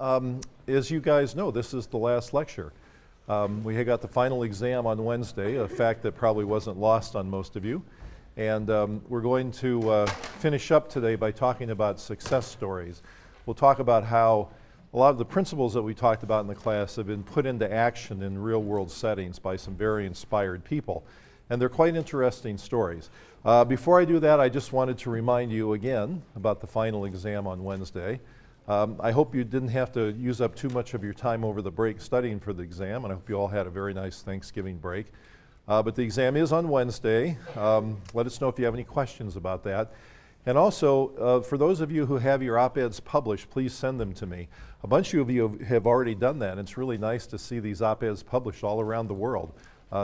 As you guys know, this is the last lecture. We had got the final exam on Wednesday, a fact that probably wasn't lost on most of you. And we're going to finish up today by talking about success stories. We'll talk about how a lot of the principles that we talked about in the class have been put into action in real-world settings by some very inspired people. And they're quite interesting stories. Before I do that, I just wanted to remind you again about the final exam on Wednesday. I hope you didn't have to use up too much of your time over the break studying for the exam, and I hope you all had a very nice Thanksgiving break. But the exam is on Wednesday. Let us know if you have any questions about that. And also, for those of you who have your op-eds published, please send them to me. A bunch of you have already done that, and it's really nice to see these op-eds published all around the world.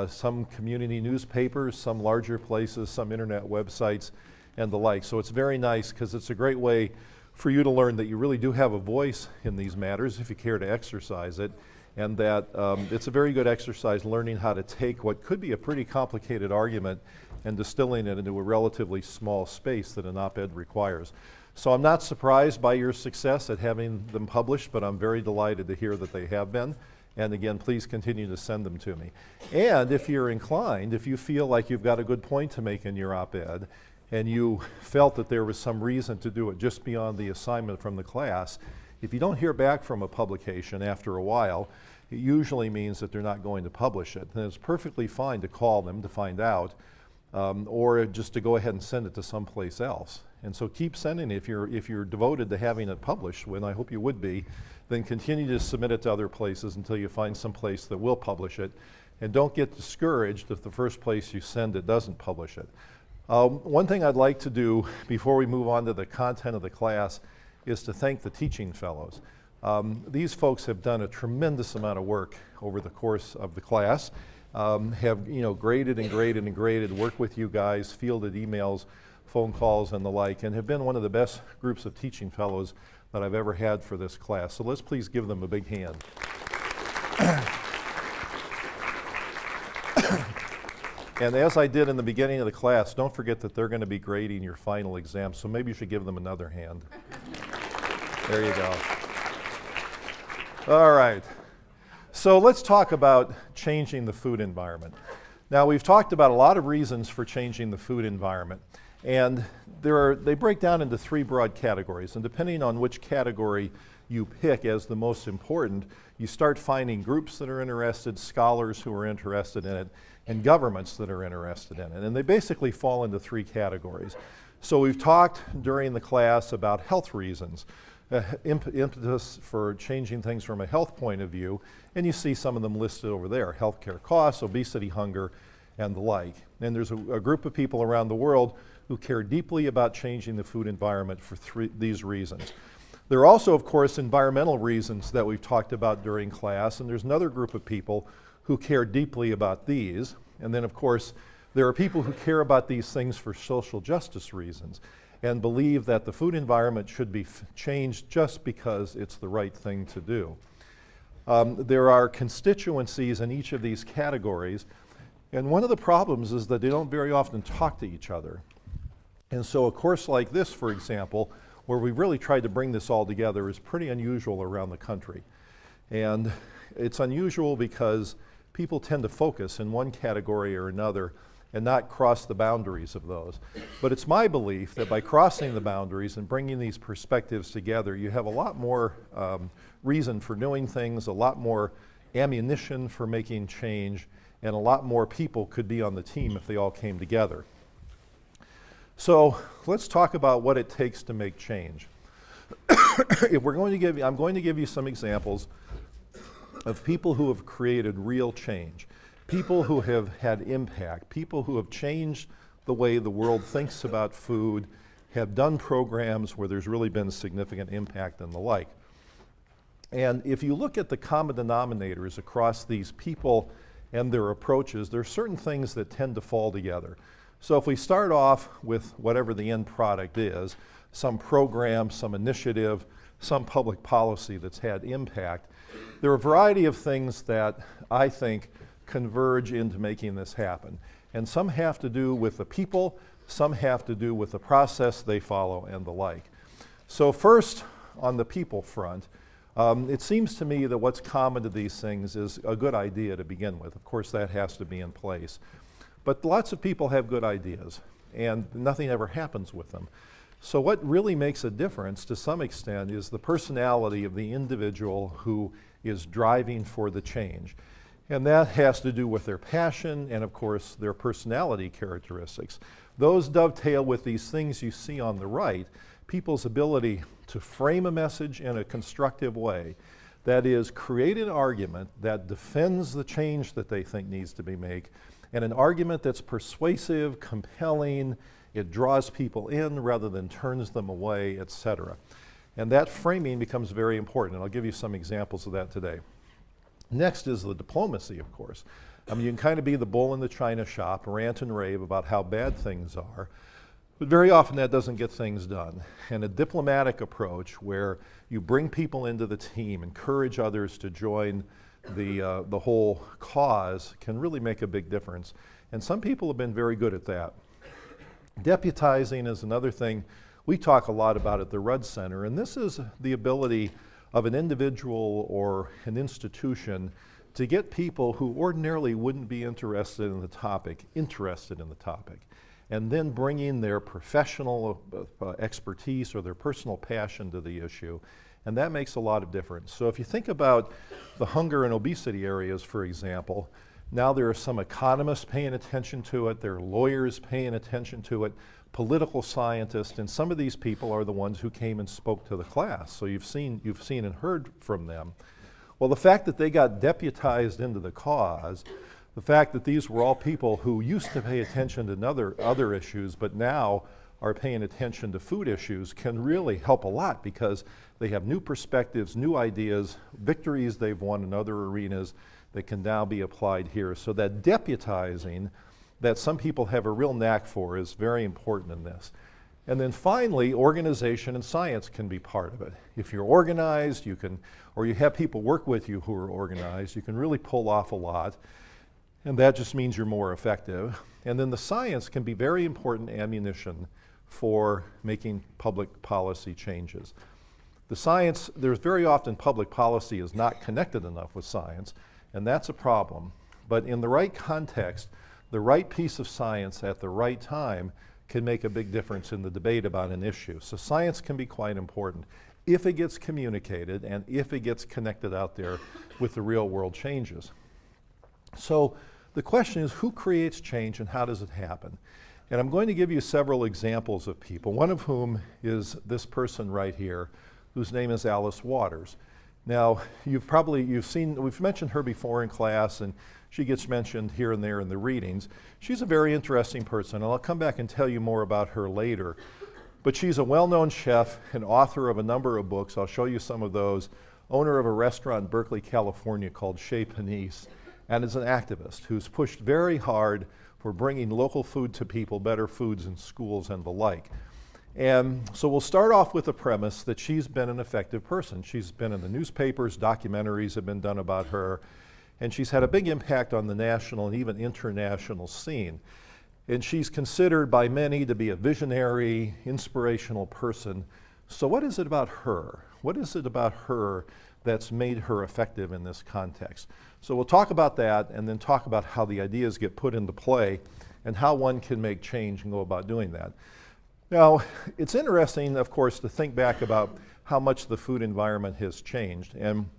Some community newspapers, some larger places, some internet websites, and the like. So it's very nice because it's a great way for you to learn that you really do have a voice in these matters if you care to exercise it, and that it's a very good exercise learning how to take what could be a pretty complicated argument and distilling it into a relatively small space that an op-ed requires. So I'm not surprised by your success at having them published, but I'm very delighted to hear that they have been. And again, please continue to send them to me. And if you're inclined, if you feel like you've got a good point to make in your op-ed, and you felt that there was some reason to do it just beyond the assignment from the class, if you don't hear back from a publication after a while, it usually means that they're not going to publish it. And it's perfectly fine to call them to find out, or just to go ahead and send it to someplace else. And so keep sending it. If you're devoted to having it published, and I hope you would be, then continue to submit it to other places until you find some place that will publish it. And don't get discouraged if the first place you send it doesn't publish it. One thing I'd like to do before we move on to the content of the class is to thank the teaching fellows. These folks have done a tremendous amount of work over the course of the class, have graded and graded and graded, worked with you guys, fielded emails, phone calls and the like, and have been one of the best groups of teaching fellows that I've ever had for this class. So let's please give them a big hand. And as I did in the beginning of the class, don't forget that they're going to be grading your final exam, so maybe you should give them another hand. There you go. All right. So let's talk about changing the food environment. Now, we've talked about a lot of reasons for changing the food environment, and they break down into three broad categories, and depending on which category you pick as the most important, you start finding groups that are interested, scholars who are interested in it, and governments that are interested in it. And they basically fall into three categories. So we've talked during the class about health reasons, impetus for changing things from a health point of view, and you see some of them listed over there: healthcare costs, obesity, hunger, and the like. And there's a group of people around the world who care deeply about changing the food environment for these reasons. There are also, of course, environmental reasons that we've talked about during class, and there's another group of people who care deeply about these. And then, of course, there are people who care about these things for social justice reasons and believe that the food environment should be changed just because it's the right thing to do. There are constituencies in each of these categories, and one of the problems is that they don't very often talk to each other. And so a course like this, for example, where we really tried to bring this all together, is pretty unusual around the country. And it's unusual because people tend to focus in one category or another and not cross the boundaries of those. But it's my belief that by crossing the boundaries and bringing these perspectives together, you have a lot more reason for doing things, a lot more ammunition for making change, and a lot more people could be on the team if they all came together. So let's talk about what it takes to make change. I'm going to give you some examples of people who have created real change, people who have had impact, people who have changed the way the world thinks about food, have done programs where there's really been significant impact and the like. And if you look at the common denominators across these people and their approaches, there are certain things that tend to fall together. So if we start off with whatever the end product is, some program, some initiative, some public policy that's had impact, there are a variety of things that I think converge into making this happen. And some have to do with the people, some have to do with the process they follow and the like. So first, on the people front, It seems to me that what's common to these things is a good idea to begin with. Of course, that has to be in place. But lots of people have good ideas, and nothing ever happens with them. So what really makes a difference, to some extent, is the personality of the individual who is driving for the change. And that has to do with their passion and, of course, their personality characteristics. Those dovetail with these things you see on the right, people's ability to frame a message in a constructive way. That is, create an argument that defends the change that they think needs to be made, and an argument that's persuasive, compelling, it draws people in rather than turns them away, etc. And that framing becomes very important, and I'll give you some examples of that today. Next is the diplomacy, of course. I mean, you can kind of be the bull in the china shop, rant and rave about how bad things are, but very often that doesn't get things done. And a diplomatic approach where you bring people into the team, encourage others to join the whole cause can really make a big difference. And some people have been very good at that. Deputizing is another thing we talk a lot about at the Rudd Center, and this is the ability of an individual or an institution to get people who ordinarily wouldn't be interested in the topic, and then bringing their professional expertise or their personal passion to the issue, and that makes a lot of difference. So if you think about the hunger and obesity areas, for example, now there are some economists paying attention to it, there are lawyers paying attention to it, political scientists, and some of these people are the ones who came and spoke to the class. So you've seen and heard from them. Well, the fact that they got deputized into the cause, the fact that these were all people who used to pay attention to other issues, but now are paying attention to food issues, can really help a lot because they have new perspectives, new ideas, victories they've won in other arenas that can now be applied here. So that deputizing that some people have a real knack for is very important in this. And then finally, organization and science can be part of it. If you're organized, you can, or you have people work with you who are organized, you can really pull off a lot, and that just means you're more effective. And then the science can be very important ammunition for making public policy changes. The science, there's very often public policy is not connected enough with science, and that's a problem. But in the right context, the right piece of science at the right time can make a big difference in the debate about an issue. So science can be quite important if it gets communicated and if it gets connected out there with the real world changes. So the question is, who creates change and how does it happen? And I'm going to give you several examples of people, one of whom is this person right here, whose name is Alice Waters. Now, we've mentioned her before in class, and she gets mentioned here and there in the readings. She's a very interesting person, and I'll come back and tell you more about her later. But she's a well-known chef and author of a number of books. I'll show you some of those. Owner of a restaurant in Berkeley, California called Chez Panisse, and is an activist who's pushed very hard for bringing local food to people, better foods in schools and the like. And so we'll start off with the premise that she's been an effective person. She's been in the newspapers, documentaries have been done about her, and she's had a big impact on the national and even international scene. And she's considered by many to be a visionary, inspirational person. So what is it about her? What is it about her that's made her effective in this context? So we'll talk about that and then talk about how the ideas get put into play and how one can make change and go about doing that. Now, it's interesting, of course, to think back about how much the food environment has changed. And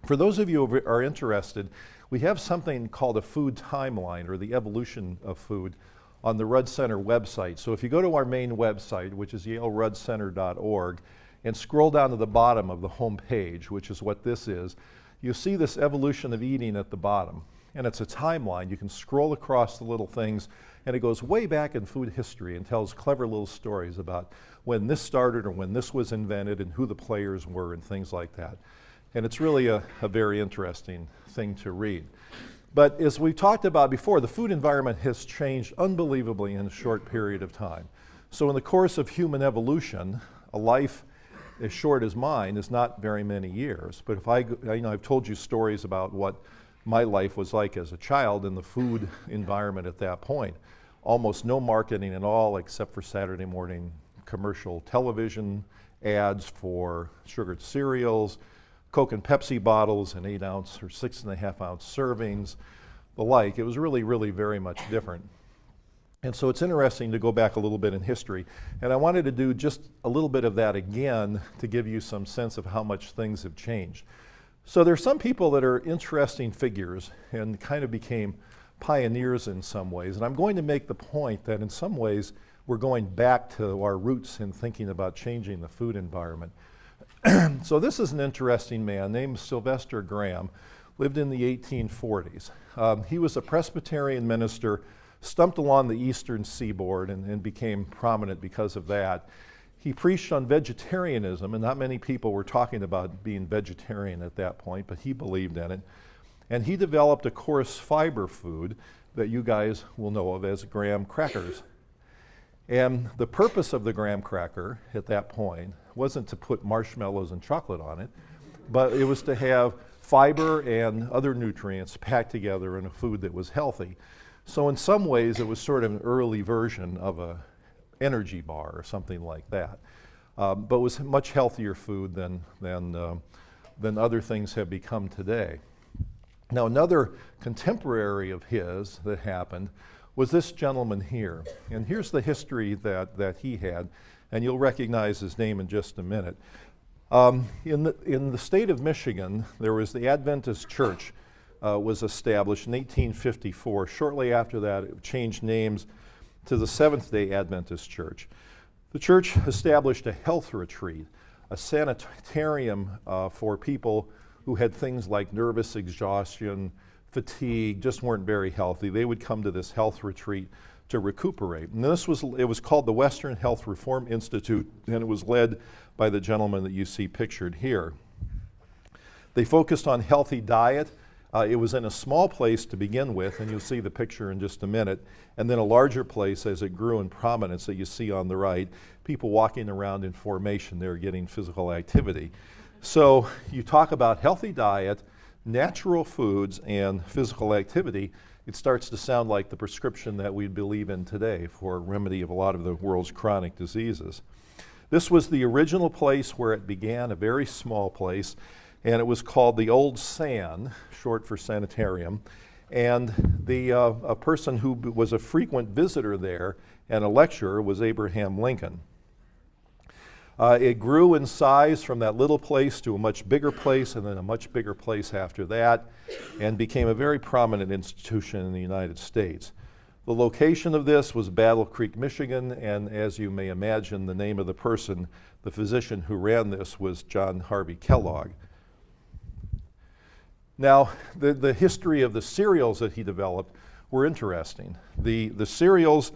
for those of you who are interested, we have something called a food timeline, or the evolution of food, on the Rudd Center website. So if you go to our main website, which is yaleruddcenter.org, and scroll down to the bottom of the home page, which is what this is, you'll see this evolution of eating at the bottom. And it's a timeline. You can scroll across the little things, and it goes way back in food history and tells clever little stories about when this started or when this was invented and who the players were and things like that. And it's really a very interesting thing to read. But as we talked about before, the food environment has changed unbelievably in a short period of time. So in the course of human evolution, a life as short as mine is not very many years. But if I've told you stories about what my life was like as a child in the food environment at that point. Almost no marketing at all except for Saturday morning commercial television ads for sugared cereals, Coke and Pepsi bottles in 8-ounce or 6.5-ounce servings, the like. It was really, really very much different. And so it's interesting to go back a little bit in history. And I wanted to do just a little bit of that again to give you some sense of how much things have changed. So there's some people that are interesting figures and kind of became pioneers in some ways. And I'm going to make the point that in some ways we're going back to our roots in thinking about changing the food environment. So this is an interesting man named Sylvester Graham, lived in the 1840s. He was a Presbyterian minister, stumped along the eastern seaboard and became prominent because of that. He preached on vegetarianism, and not many people were talking about being vegetarian at that point, but he believed in it. And he developed a coarse fiber food that you guys will know of as graham crackers. And the purpose of the graham cracker at that point wasn't to put marshmallows and chocolate on it, but it was to have fiber and other nutrients packed together in a food that was healthy. So in some ways, it was sort of an early version of an energy bar or something like that, but was much healthier food than other things have become today. Now, another contemporary of his that happened was this gentleman here. And here's the history that he had, and you'll recognize his name in just a minute. In the state of Michigan, there was the Adventist Church was established in 1854. Shortly after that, it changed names to the Seventh-day Adventist Church. The church established a health retreat, a sanitarium for people who had things like nervous exhaustion, fatigue, just weren't very healthy. They would come to this health retreat to recuperate. And it was called the Western Health Reform Institute, and it was led by the gentleman that you see pictured here. They focused on healthy diet. It was in a small place to begin with, and you'll see the picture in just a minute, and then a larger place as it grew in prominence that you see on the right, people walking around in formation, they're getting physical activity. So you talk about healthy diet, natural foods, and physical activity, it starts to sound like the prescription that we believe in today for a remedy of a lot of the world's chronic diseases. This was the original place where it began, a very small place, and it was called the Old San, short for sanitarium. And a person who was a frequent visitor there and a lecturer was Abraham Lincoln. It grew in size from that little place to a much bigger place, and then a much bigger place after that, and became a very prominent institution in the United States. The location of this was Battle Creek, Michigan, and as you may imagine, the name of the person, the physician who ran this, was John Harvey Kellogg. Now, the history of the cereals that he developed were interesting. The cereals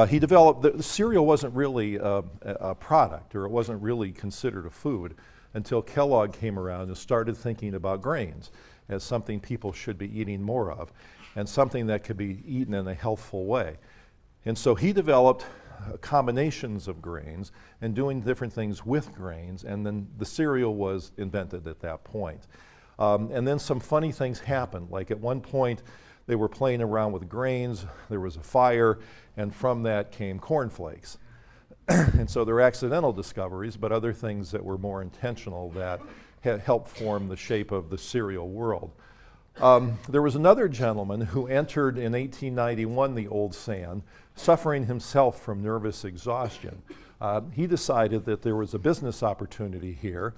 he developed, the cereal wasn't really a product, or it wasn't really considered a food until Kellogg came around and started thinking about grains as something people should be eating more of, and something that could be eaten in a healthful way. And so he developed combinations of grains and doing different things with grains, and then the cereal was invented at that point. And then some funny things happened, like at one point they were playing around with grains, there was a fire, and from that came cornflakes. And so there were accidental discoveries, but other things that were more intentional that helped form the shape of the cereal world. There was another gentleman who entered in 1891 the Old San, suffering himself from nervous exhaustion. He decided that there was a business opportunity here,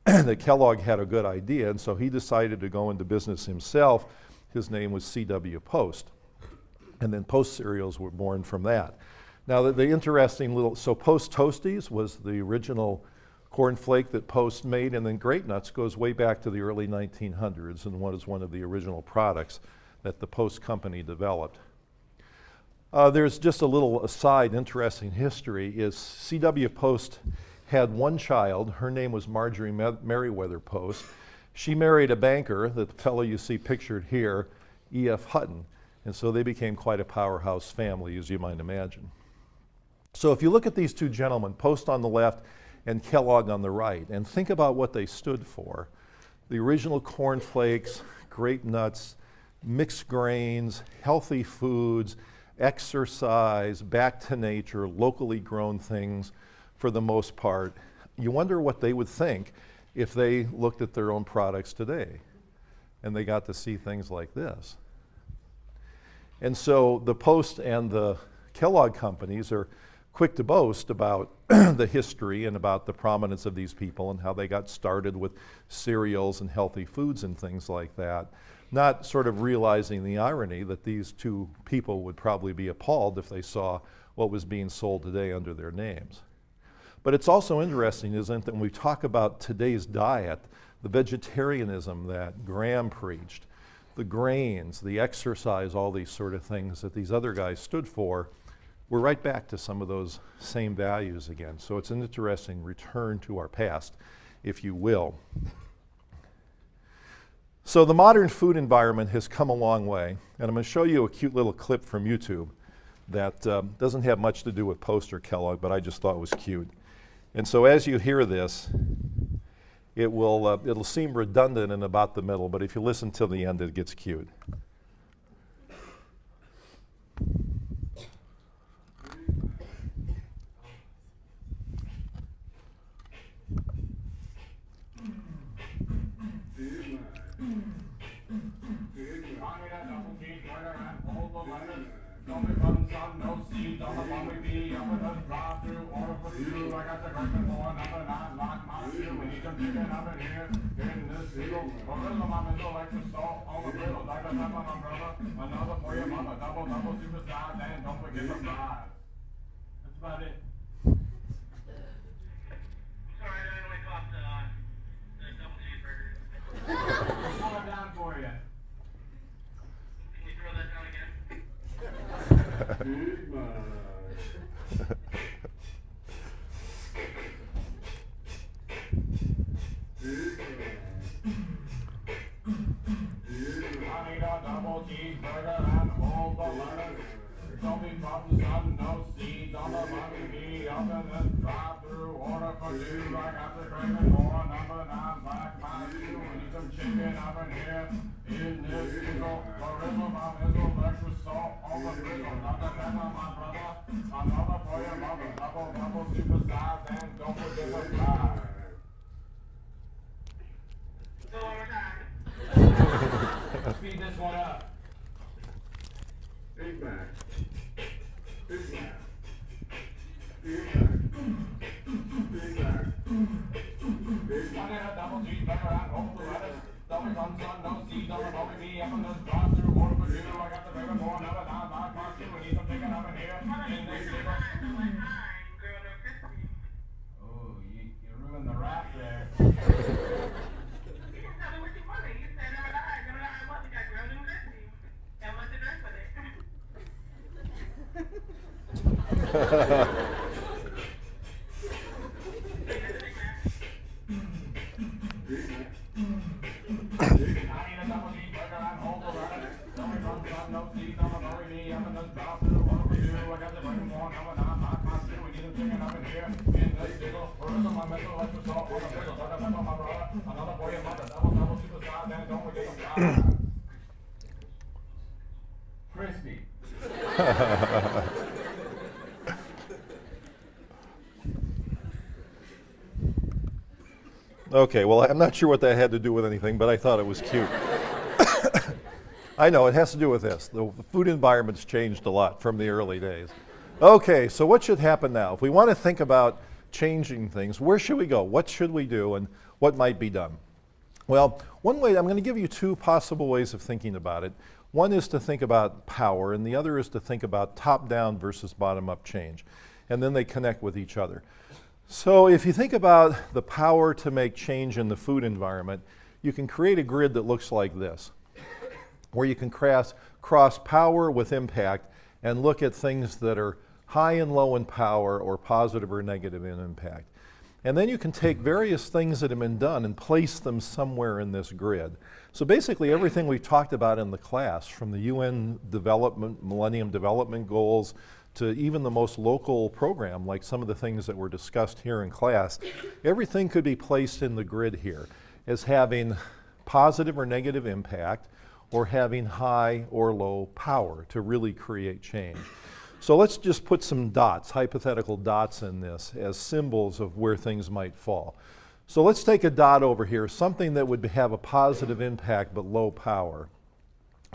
that Kellogg had a good idea, and so he decided to go into business himself. His name was C.W. Post, and then Post cereals were born from that. Now the interesting so Post Toasties was the original cornflake that Post made, and then Grape Nuts goes way back to the early 1900s and was one of the original products that the Post company developed. There's just a little aside, interesting history, is C.W. Post had one child. Her name was Marjorie Meriwether Post. She married a banker, the fellow you see pictured here, E.F. Hutton, and so they became quite a powerhouse family, as you might imagine. So if you look at these two gentlemen, Post on the left and Kellogg on the right, and think about what they stood for. The original cornflakes, Grape Nuts, mixed grains, healthy foods, exercise, back to nature, locally grown things for the most part. You wonder what they would think if they looked at their own products today and they got to see things like this. And so the Post and the Kellogg companies are quick to boast about the history and about the prominence of these people and how they got started with cereals and healthy foods and things like that, not sort of realizing the irony that these two people would probably be appalled if they saw what was being sold today under their names. But it's also interesting, isn't it, that when we talk about today's diet, the vegetarianism that Graham preached, the grains, the exercise, all these sort of things that these other guys stood for, we're right back to some of those same values again. So it's an interesting return to our past, if you will. So the modern food environment has come a long way, and I'm going to show you a cute little clip from YouTube that doesn't have much to do with Post or Kellogg, but I just thought it was cute. And so as you hear this, it'll seem redundant in about the middle, but if you listen till the end, it gets cute. That's about it. Sorry, I only caught the double cheeseburger. I'll pull it down for you. Can you throw that down again? Big much. I need a double cheeseburger and hold the lettuce. Don't be from the sun, no seeds on the buggy bee. Up in this drive-through, order for two. I got the craving for number 9 black my stew. We need some chicken up in here. In this pickle, charisma, my mizzle, extra salt on the grizzle. Nothing better, my brother. Another for your mother. Double, supersize, and don't forget the fries. So one more time. Speed this one up. Big Mac. Big Mac. Big Mac. Big Mac. Big Mac. I need a double cheeseburger and hold the lettuce. Double sun, no seeds on the bogey bee. Up in this drive-through, order for two. I got the craving for another 9 black my stew. We need some chicken up in here. In this pickle. Oh, you ruined the rap there. Crispy. Okay, well, I'm not sure what that had to do with anything, but I thought it was cute. I know, it has to do with this. The food environment's changed a lot from the early days. Okay, so what should happen now? If we want to think about changing things, where should we go? What should we do, and what might be done? Well, one way, I'm going to give you two possible ways of thinking about it. One is to think about power, and the other is to think about top-down versus bottom-up change. And then they connect with each other. So if you think about the power to make change in the food environment, you can create a grid that looks like this, where you can cross power with impact and look at things that are high and low in power or positive or negative in impact. And then you can take various things that have been done and place them somewhere in this grid. So basically everything we talked about in the class, from the UN Millennium Development Goals to even the most local program, like some of the things that were discussed here in class, everything could be placed in the grid here as having positive or negative impact or having high or low power to really create change. So let's just put some dots, hypothetical dots in this as symbols of where things might fall. So let's take a dot over here, something that would have a positive impact but low power.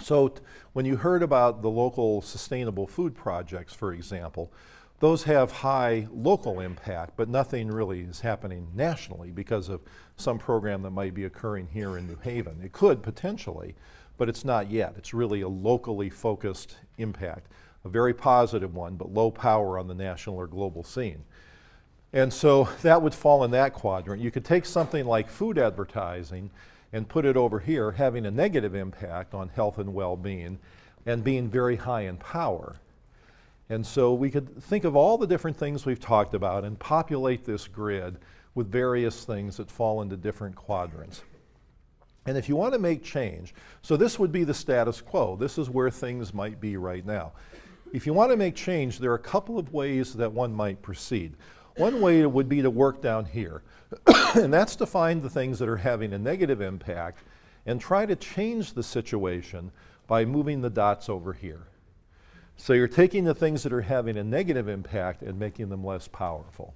So when you heard about the local sustainable food projects, for example, those have high local impact, but nothing really is happening nationally because of some program that might be occurring here in New Haven. It could potentially, but it's not yet. It's really a locally focused impact, a very positive one, but low power on the national or global scene. And so that would fall in that quadrant. You could take something like food advertising and put it over here, having a negative impact on health and well-being and being very high in power. And so we could think of all the different things we've talked about and populate this grid with various things that fall into different quadrants. And if you want to make change, so this would be the status quo. This is where things might be right now. If you want to make change, there are a couple of ways that one might proceed. One way would be to work down here, and that's to find the things that are having a negative impact and try to change the situation by moving the dots over here. So you're taking the things that are having a negative impact and making them less powerful.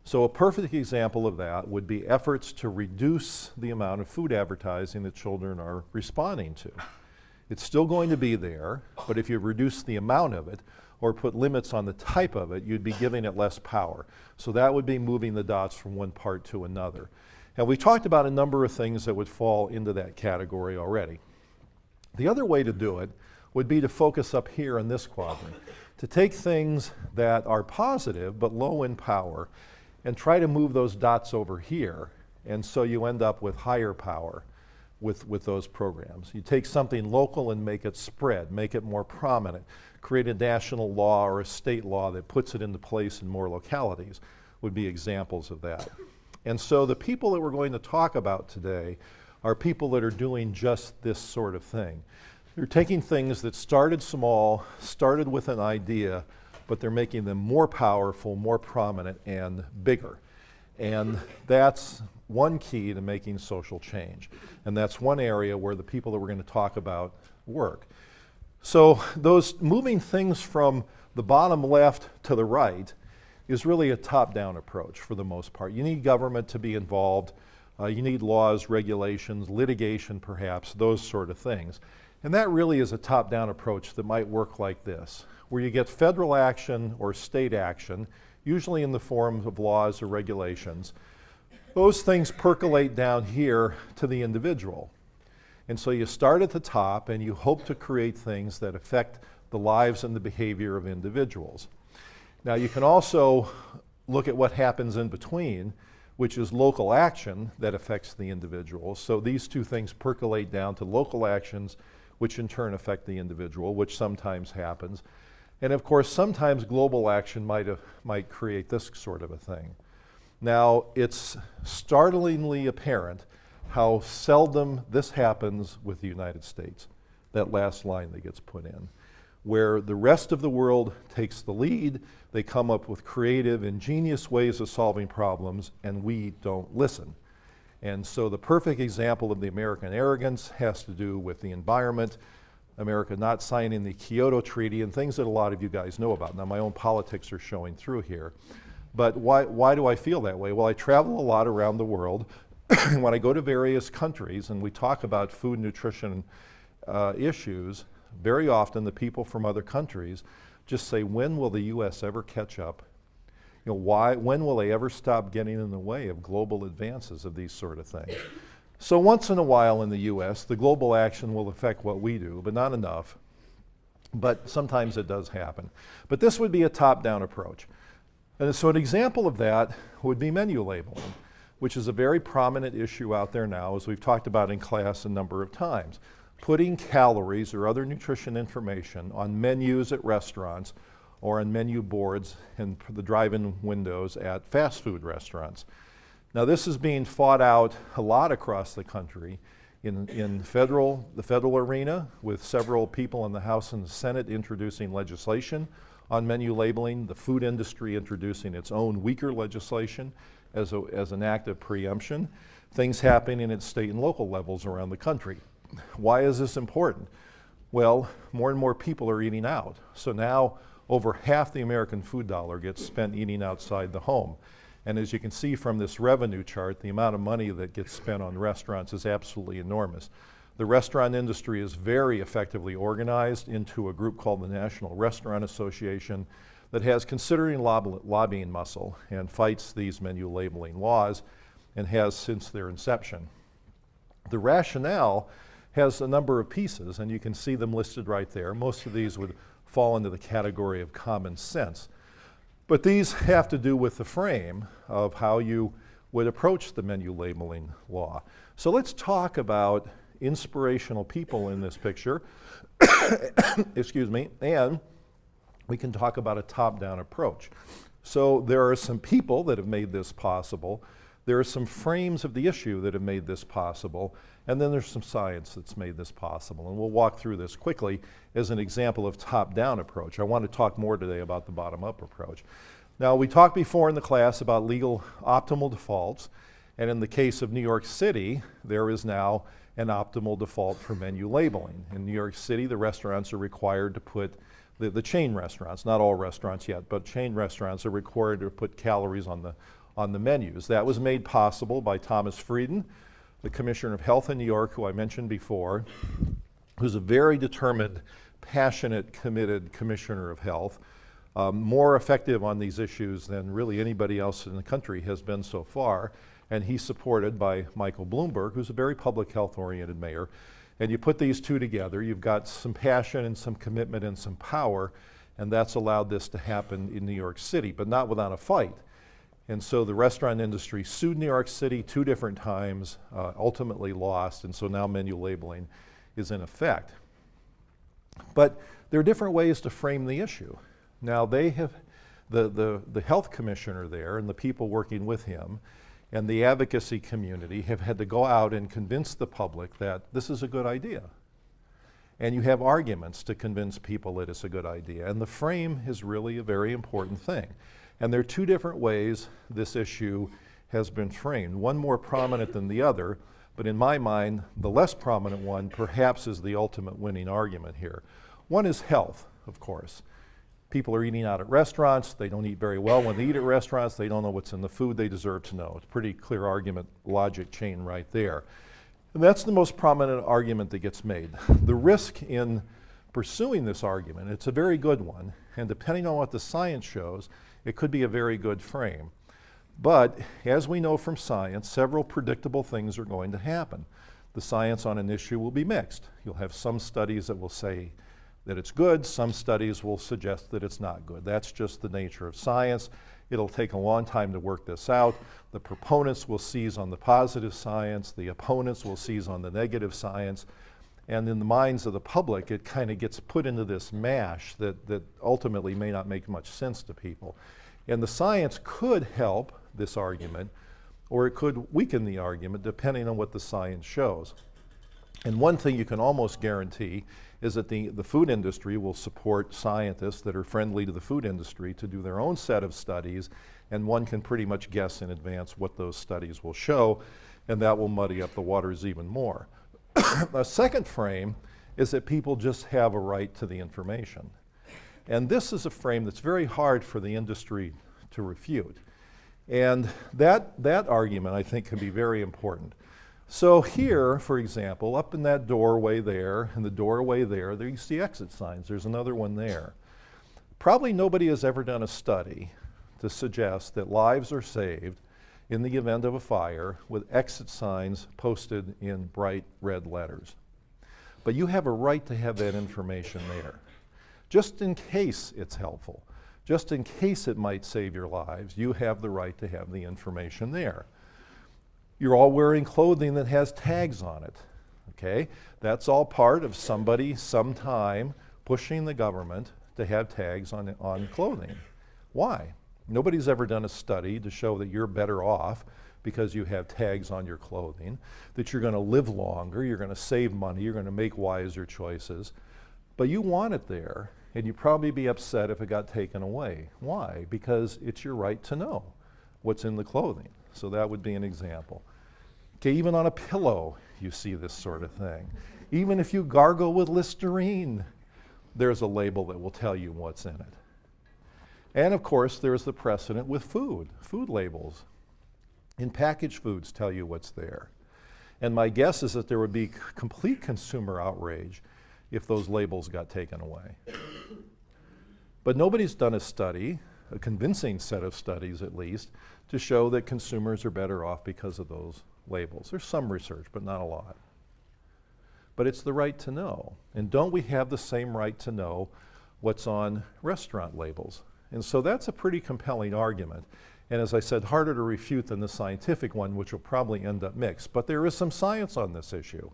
So a perfect example of that would be efforts to reduce the amount of food advertising that children are responding to. It's still going to be there, but if you reduce the amount of it or put limits on the type of it, you'd be giving it less power. So that would be moving the dots from one part to another. And we talked about a number of things that would fall into that category already. The other way to do it would be to focus up here in this quadrant, to take things that are positive but low in power and try to move those dots over here, and so you end up with higher power with those programs. You take something local and make it spread, make it more prominent, create a national law or a state law that puts it into place in more localities would be examples of that. And so the people that we're going to talk about today are people that are doing just this sort of thing. They're taking things that started small, started with an idea, but they're making them more powerful, more prominent, and bigger. And that's one key to making social change. And that's one area where the people that we're going to talk about work. So those moving things from the bottom left to the right is really a top-down approach for the most part. You need government to be involved. You need laws, regulations, litigation perhaps, those sort of things. And that really is a top-down approach that might work like this, where you get federal action or state action, usually in the form of laws or regulations. Those things percolate down here to the individual. And so you start at the top and you hope to create things that affect the lives and the behavior of individuals. Now you can also look at what happens in between, which is local action that affects the individual. So these two things percolate down to local actions, which in turn affect the individual, which sometimes happens. And of course, sometimes global action might create this sort of a thing. Now, it's startlingly apparent how seldom this happens with the United States, that last line that gets put in, where the rest of the world takes the lead, they come up with creative, ingenious ways of solving problems, and we don't listen. And so the perfect example of the American arrogance has to do with the environment, America not signing the Kyoto Treaty, and things that a lot of you guys know about. Now, my own politics are showing through here. But why do I feel that way? Well, I travel a lot around the world. When I go to various countries and we talk about food nutrition issues, very often the people from other countries just say, when will the US ever catch up? You know, when will they ever stop getting in the way of global advances of these sort of things? So once in a while in the US, the global action will affect what we do, but not enough. But sometimes it does happen. But this would be a top-down approach. And so an example of that would be menu labeling, which is a very prominent issue out there now, as we've talked about in class a number of times. Putting calories or other nutrition information on menus at restaurants or on menu boards and the drive-in windows at fast food restaurants. Now this is being fought out a lot across the country in the federal arena, with several people in the House and the Senate introducing legislation on menu labeling, the food industry introducing its own weaker legislation as an act of preemption, things happening at state and local levels around the country. Why is this important? Well, more and more people are eating out. So now over half the American food dollar gets spent eating outside the home. And as you can see from this revenue chart, the amount of money that gets spent on restaurants is absolutely enormous. The restaurant industry is very effectively organized into a group called the National Restaurant Association that has considerable lobbying muscle and fights these menu labeling laws and has since their inception. The rationale has a number of pieces, and you can see them listed right there. Most of these would fall into the category of common sense. But these have to do with the frame of how you would approach the menu labeling law. So let's talk about inspirational people in this picture, excuse me, and we can talk about a top-down approach. So there are some people that have made this possible. There are some frames of the issue that have made this possible, and then there's some science that's made this possible. And we'll walk through this quickly as an example of top-down approach. I want to talk more today about the bottom-up approach. Now, we talked before in the class about legal optimal defaults, and in the case of New York City, there is now an optimal default for menu labeling. In New York City, the restaurants are required to put the chain restaurants, not all restaurants yet, but chain restaurants are required to put calories on the menus. That was made possible by Thomas Frieden, the Commissioner of Health in New York, who I mentioned before, who's a very determined, passionate, committed Commissioner of Health, more effective on these issues than really anybody else in the country has been so far. And he's supported by Michael Bloomberg, who's a very public health-oriented mayor. And you put these two together, you've got some passion and some commitment and some power, and that's allowed this to happen in New York City, but not without a fight. And so the restaurant industry sued New York City 2 different times, ultimately lost, and so now menu labeling is in effect. But there are different ways to frame the issue. Now they have, the health commissioner there and the people working with him and the advocacy community have had to go out and convince the public that this is a good idea. And you have arguments to convince people that it's a good idea. And the frame is really a very important thing. And there are 2 different ways this issue has been framed, one more prominent than the other, but in my mind, the less prominent one perhaps is the ultimate winning argument here. One is health, of course. People are eating out at restaurants. They don't eat very well when they eat at restaurants. They don't know what's in the food. They deserve to know. It's a pretty clear argument, logic chain right there. And that's the most prominent argument that gets made. The risk in pursuing this argument, it's a very good one, and depending on what the science shows, it could be a very good frame. But as we know from science, several predictable things are going to happen. The science on an issue will be mixed. You'll have some studies that will say that it's good, some studies will suggest that it's not good. That's just the nature of science. It'll take a long time to work this out. The proponents will seize on the positive science, the opponents will seize on the negative science, and in the minds of the public, it kind of gets put into this mash that ultimately may not make much sense to people. And the science could help this argument, or it could weaken the argument depending on what the science shows. And one thing you can almost guarantee is that the food industry will support scientists that are friendly to the food industry to do their own set of studies, and one can pretty much guess in advance what those studies will show, and that will muddy up the waters even more. A second frame is that people just have a right to the information. And this is a frame that's very hard for the industry to refute. And that argument, I think, can be very important. So here, for example, up in that doorway there, and the doorway there you see exit signs. There's another one there. Probably nobody has ever done a study to suggest that lives are saved in the event of a fire with exit signs posted in bright red letters. But you have a right to have that information there, just in case it's helpful, just in case it might save your lives. You have the right to have the information there. You're all wearing clothing that has tags on it, okay? That's all part of somebody sometime pushing the government to have tags on clothing. Why? Nobody's ever done a study to show that you're better off because you have tags on your clothing, that you're going to live longer, you're going to save money, you're going to make wiser choices. But you want it there, and you'd probably be upset if it got taken away. Why? Because it's your right to know what's in the clothing. So that would be an example. Okay, even on a pillow, you see this sort of thing. Even if you gargle with Listerine, there's a label that will tell you what's in it. And of course, there's the precedent with food labels. In packaged foods tell you what's there. And my guess is that there would be complete consumer outrage if those labels got taken away. But nobody's done a study, a convincing set of studies at least, to show that consumers are better off because of those labels. There's some research, but not a lot. But it's the right to know. And don't we have the same right to know what's on restaurant labels? And so that's a pretty compelling argument. And as I said, harder to refute than the scientific one, which will probably end up mixed. But there is some science on this issue.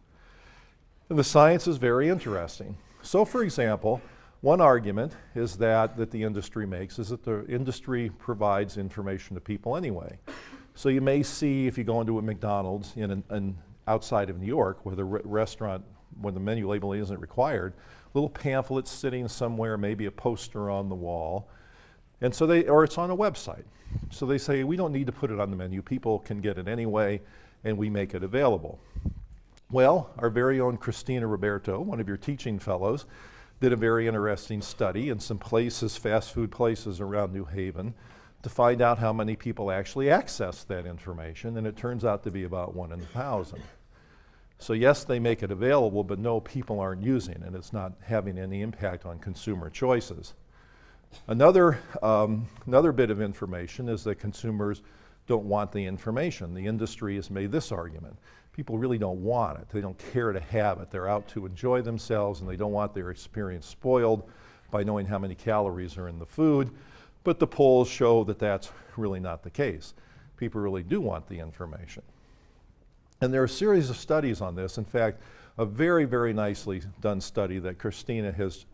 And the science is very interesting. So for example, one argument is that the industry makes is that the industry provides information to people anyway. So you may see, if you go into a McDonald's outside of New York, where the restaurant, when the menu labeling isn't required, little pamphlets sitting somewhere, maybe a poster on the wall, and so or it's on a website. So they say, we don't need to put it on the menu, people can get it anyway, and we make it available. Well, our very own Christina Roberto, one of your teaching fellows, did a very interesting study in some places, fast food places around New Haven, to find out how many people actually access that information, and it turns out to be about 1 in 1,000. So yes, they make it available, but no, people aren't using it, and it's not having any impact on consumer choices. Another bit of information is that consumers don't want the information. The industry has made this argument. People really don't want it. They don't care to have it. They're out to enjoy themselves, and they don't want their experience spoiled by knowing how many calories are in the food. But the polls show that that's really not the case. People really do want the information. And there are a series of studies on this. In fact, a very, very nicely done study that Christina has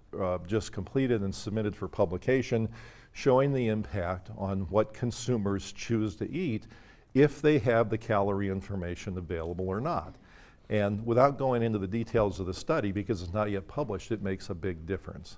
just completed and submitted for publication, showing the impact on what consumers choose to eat if they have the calorie information available or not. And without going into the details of the study, because it's not yet published, it makes a big difference.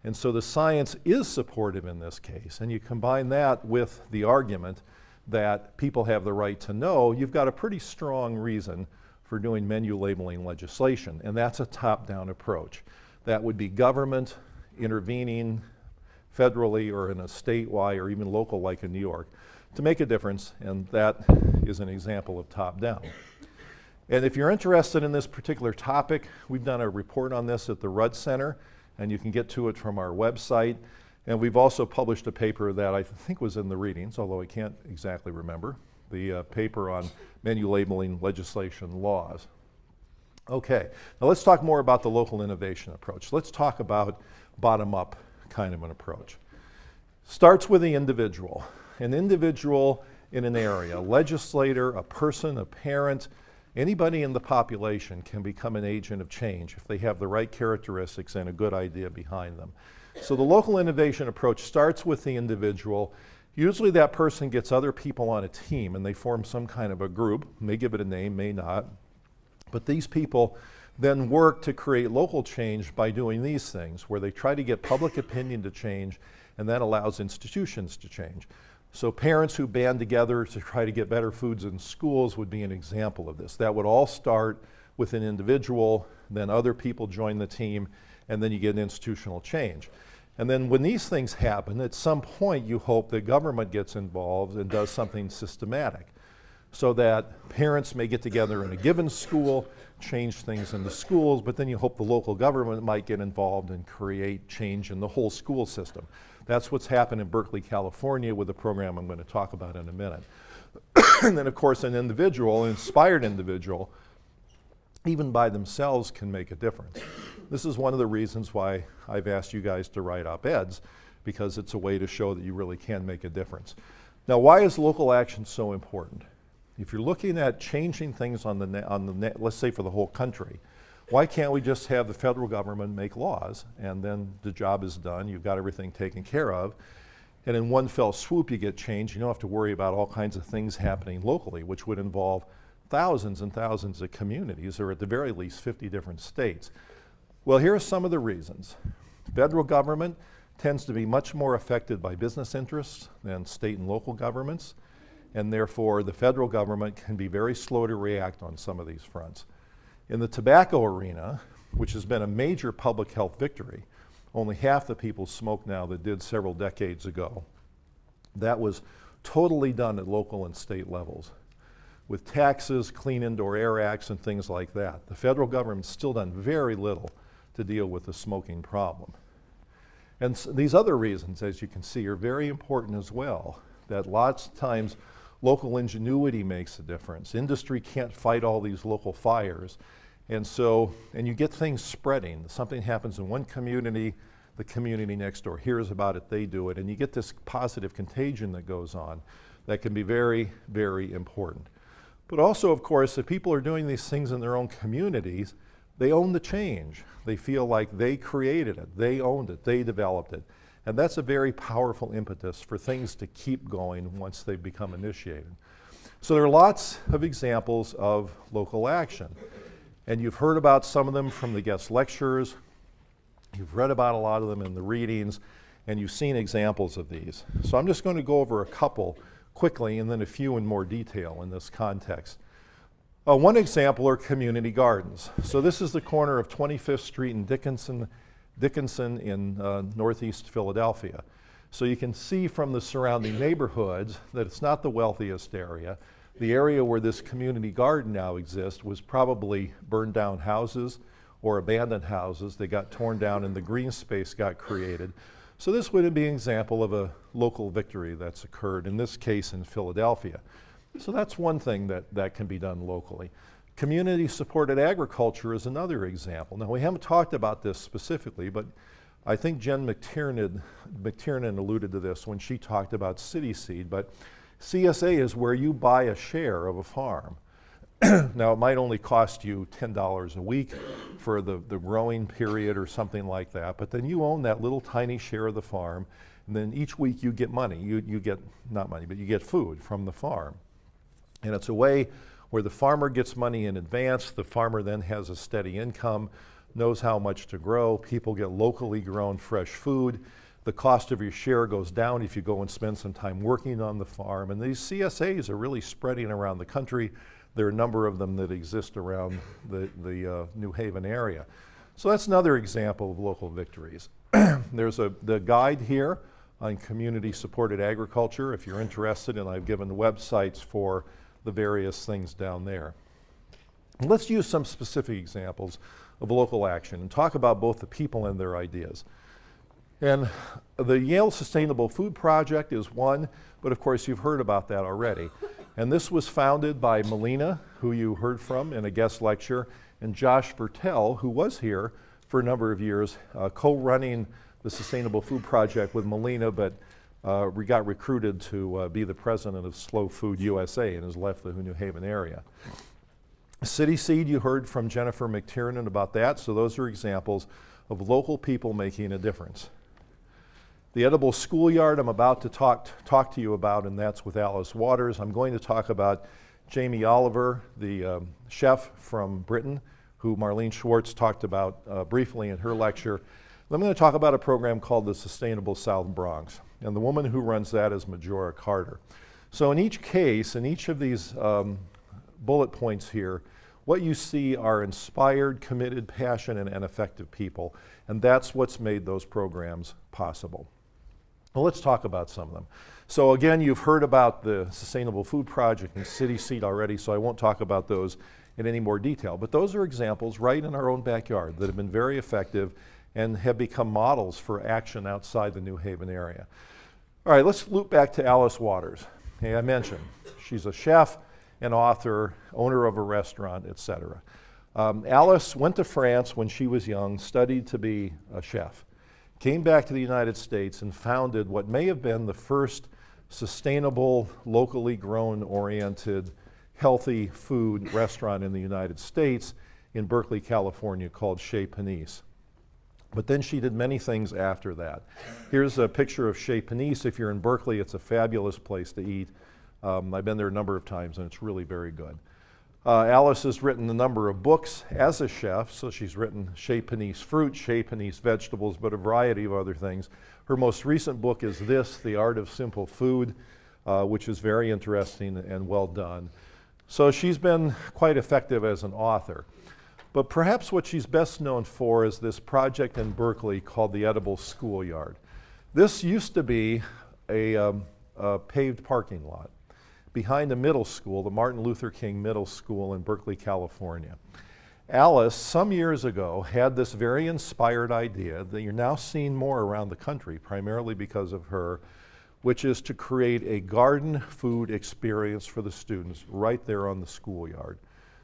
And so the science is supportive in this case, and you combine that with the argument that people have the right to know, you've got a pretty strong reason for doing menu labeling legislation, and that's a top-down approach. That would be government intervening federally or in a statewide or even local like in New York to make a difference, and that is an example of top-down. And if you're interested in this particular topic, we've done a report on this at the Rudd Center, and you can get to it from our website. And we've also published a paper that I think was in the readings, although I can't exactly remember, the paper on menu labeling legislation laws. Okay, now let's talk more about the local innovation approach. Let's talk about bottom-up kind of an approach. Starts with the individual. An individual in an area, a legislator, a person, a parent, anybody in the population can become an agent of change if they have the right characteristics and a good idea behind them. So the local innovation approach starts with the individual. Usually that person gets other people on a team and they form some kind of a group, may give it a name, may not. But these people then work to create local change by doing these things, where they try to get public opinion to change, and that allows institutions to change. So parents who band together to try to get better foods in schools would be an example of this. That would all start with an individual, then other people join the team, and then you get institutional change. And then when these things happen, at some point you hope that government gets involved and does something systematic, so that parents may get together in a given school, change things in the schools, but then you hope the local government might get involved and create change in the whole school system. That's what's happened in Berkeley, California with the program I'm going to talk about in a minute. And then of course an individual, an inspired individual, even by themselves can make a difference. This is one of the reasons why I've asked you guys to write op-eds, because it's a way to show that you really can make a difference. Now, why is local action so important? If you're looking at changing things on the net, let's say for the whole country, why can't we just have the federal government make laws and then the job is done, you've got everything taken care of, and in one fell swoop you get change. You don't have to worry about all kinds of things happening locally, which would involve thousands and thousands of communities, or at the very least 50 different states. Well, here are some of the reasons. Federal government tends to be much more affected by business interests than state and local governments, and therefore the federal government can be very slow to react on some of these fronts. In the tobacco arena, which has been a major public health victory, Only half the people smoke now that did several decades ago. That was totally done at local and state levels with taxes, Clean Indoor Air Acts, and things like that. The federal government's still done very little to deal with the smoking problem. And these other reasons, as you can see, are very important as well, that lots of times local ingenuity makes a difference. Industry can't fight all these local fires. And you get things spreading. Something happens in one community, the community next door hears about it, they do it, and you get this positive contagion that goes on that can be very, very important. But also, of course, if people are doing these things in their own communities, they own the change. They feel like they created it, they owned it, they developed it. And that's a very powerful impetus for things to keep going once they become initiated. So there are lots of examples of local action. And you've heard about some of them from the guest lecturers. You've read about a lot of them in the readings, and you've seen examples of these. So I'm just going to go over a couple quickly and then a few in more detail in this context. One example are community gardens. So this is the corner of 25th Street and Dickinson in northeast Philadelphia. So you can see from the surrounding neighborhoods that it's not the wealthiest area. The area where this community garden now exists was probably burned down houses or abandoned houses. They got torn down and the green space got created. So this would be an example of a local victory that's occurred, in this case in Philadelphia. So that's one thing that can be done locally. Community-supported agriculture is another example. Now, we haven't talked about this specifically, but I think Jen McTiernan alluded to this when she talked about City Seed, but CSA is where you buy a share of a farm. Now, it might only cost you $10 a week for the growing period or something like that, but then you own that little tiny share of the farm, and then each week you get money. You get, not money, but you get food from the farm. And it's a way where the farmer gets money in advance, the farmer then has a steady income, knows how much to grow, people get locally grown fresh food, the cost of your share goes down if you go and spend some time working on the farm, and these CSAs are really spreading around the country. There are a number of them that exist around the New Haven area. So that's another example of local victories. There's the guide here on community-supported agriculture, if you're interested, and I've given websites for the various things down there. Let's use some specific examples of local action and talk about both the people and their ideas. And the Yale Sustainable Food Project is one, but of course you've heard about that already. And this was founded by Melina, who you heard from in a guest lecture, and Josh Bertel, who was here for a number of years, co-running the Sustainable Food Project with Melina, but we got recruited to be the president of Slow Food USA and has left the New Haven area. City Seed, you heard from Jennifer McTiernan about that, so those are examples of local people making a difference. The Edible Schoolyard I'm about to talk to you about, and that's with Alice Waters. I'm going to talk about Jamie Oliver, the chef from Britain, who Marlene Schwartz talked about briefly in her lecture. I'm going to talk about a program called the Sustainable South Bronx, and the woman who runs that is Majora Carter. So in each case, in each of these bullet points here, what you see are inspired, committed, passionate, and effective people, and that's what's made those programs possible. Well, let's talk about some of them. So again, you've heard about the Sustainable Food Project and City Seed already, so I won't talk about those in any more detail, but those are examples right in our own backyard that have been very effective and have become models for action outside the New Haven area. All right, let's loop back to Alice Waters. Hey, I mentioned she's a chef, an author, owner of a restaurant, etc. Alice went to France when she was young, studied to be a chef, came back to the United States and founded what may have been the first sustainable, locally grown oriented, healthy food restaurant in the United States in Berkeley, California, called Chez Panisse. But then she did many things after that. Here's a picture of Chez Panisse. If you're in Berkeley, it's a fabulous place to eat. I've been there a number of times and it's really very good. Alice has written a number of books as a chef, so she's written Chez Panisse Fruit, Chez Panisse Vegetables, but a variety of other things. Her most recent book is this, The Art of Simple Food, which is very interesting and well done. So she's been quite effective as an author. But perhaps what she's best known for is this project in Berkeley called the Edible Schoolyard. This used to be a paved parking lot behind a middle school, the Martin Luther King Middle School in Berkeley, California. Alice, some years ago, had this very inspired idea that you're now seeing more around the country, primarily because of her, which is to create a garden food experience for the students right there on the schoolyard.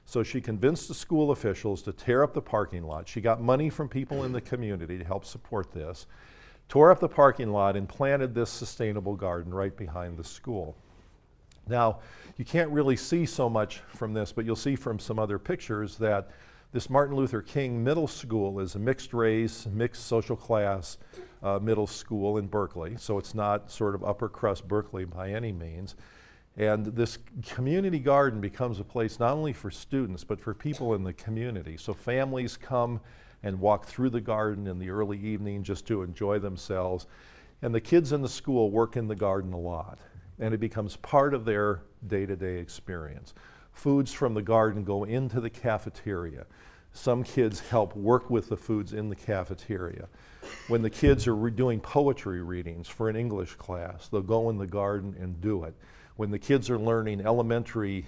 So she convinced the school officials to tear up the parking lot. She got money from people in the community to help support this, tore up the parking lot and planted this sustainable garden right behind the school. Now, you can't really see so much from this, but you'll see from some other pictures that this Martin Luther King Middle School is a mixed race, mixed social class middle school in Berkeley. So it's not sort of upper crust Berkeley by any means. And this community garden becomes a place not only for students, but for people in the community. So families come and walk through the garden in the early evening just to enjoy themselves. And the kids in the school work in the garden a lot. And it becomes part of their day-to-day experience. Foods from the garden go into the cafeteria. Some kids help work with the foods in the cafeteria. When the kids are doing poetry readings for an English class, they'll go in the garden and do it. When the kids are learning elementary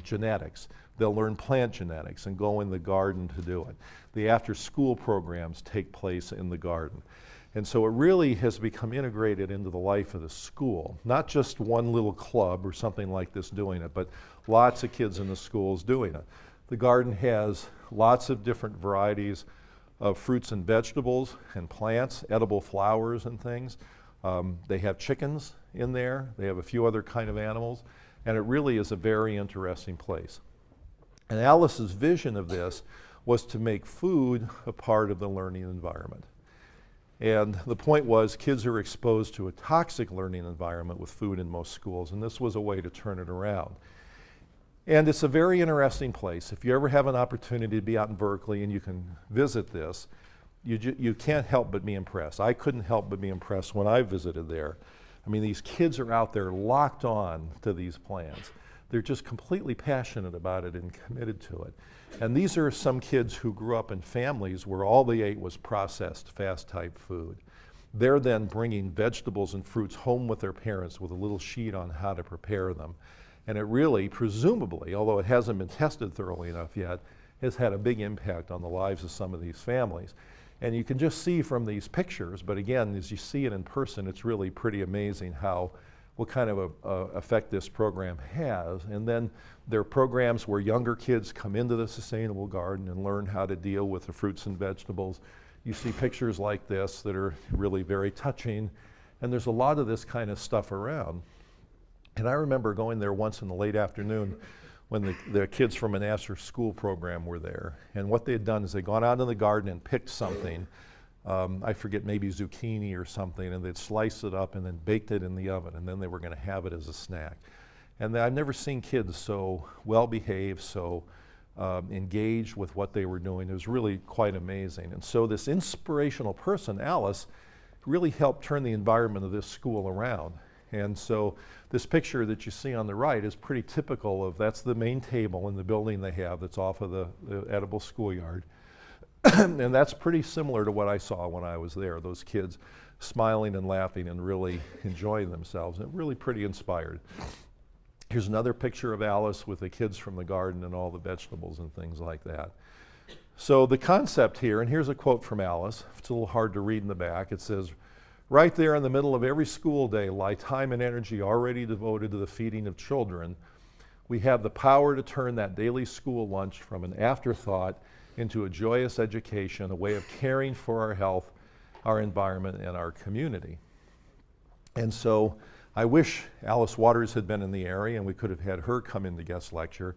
genetics, they'll learn plant genetics and go in the garden to do it. The after-school programs take place in the garden. And so it really has become integrated into the life of the school. Not just one little club or something like this doing it, but lots of kids in the schools doing it. The garden has lots of different varieties of fruits and vegetables and plants, edible flowers and things. They have chickens in there. They have a few other kind of animals. And it really is a very interesting place. And Alice's vision of this was to make food a part of the learning environment. And the point was kids are exposed to a toxic learning environment with food in most schools, and this was a way to turn it around. And it's a very interesting place. If you ever have an opportunity to be out in Berkeley and you can visit this, you can't help but be impressed. I couldn't help but be impressed when I visited there. I mean, these kids are out there locked on to these plans. They're just completely passionate about it and committed to it. And these are some kids who grew up in families where all they ate was processed, fast-type food. They're then bringing vegetables and fruits home with their parents with a little sheet on how to prepare them. And it really, presumably, although it hasn't been tested thoroughly enough yet, has had a big impact on the lives of some of these families. And you can just see from these pictures, but again, as you see it in person, it's really pretty amazing what kind of effect this program has. And then there are programs where younger kids come into the sustainable garden and learn how to deal with the fruits and vegetables. You see pictures like this that are really very touching, and there's a lot of this kind of stuff around. And I remember going there once in the late afternoon when the kids from an after-school program were there. And what they had done is they'd gone out in the garden and picked something, I forget, maybe zucchini or something, and they'd sliced it up and then baked it in the oven, and then they were going to have it as a snack. And I've never seen kids so well-behaved, so engaged with what they were doing. It was really quite amazing. And so this inspirational person, Alice, really helped turn the environment of this school around. And so this picture that you see on the right is pretty typical of, that's the main table in the building they have that's off of the edible schoolyard. And that's pretty similar to what I saw when I was there, those kids smiling and laughing and really enjoying themselves, and really pretty inspired. Here's another picture of Alice with the kids from the garden and all the vegetables and things like that. So the concept here, and here's a quote from Alice, it's a little hard to read in the back, it says, "Right there in the middle of every school day lie time and energy already devoted to the feeding of children. We have the power to turn that daily school lunch from an afterthought into a joyous education, a way of caring for our health, our environment, and our community." And so I wish Alice Waters had been in the area and we could have had her come in to guest lecture,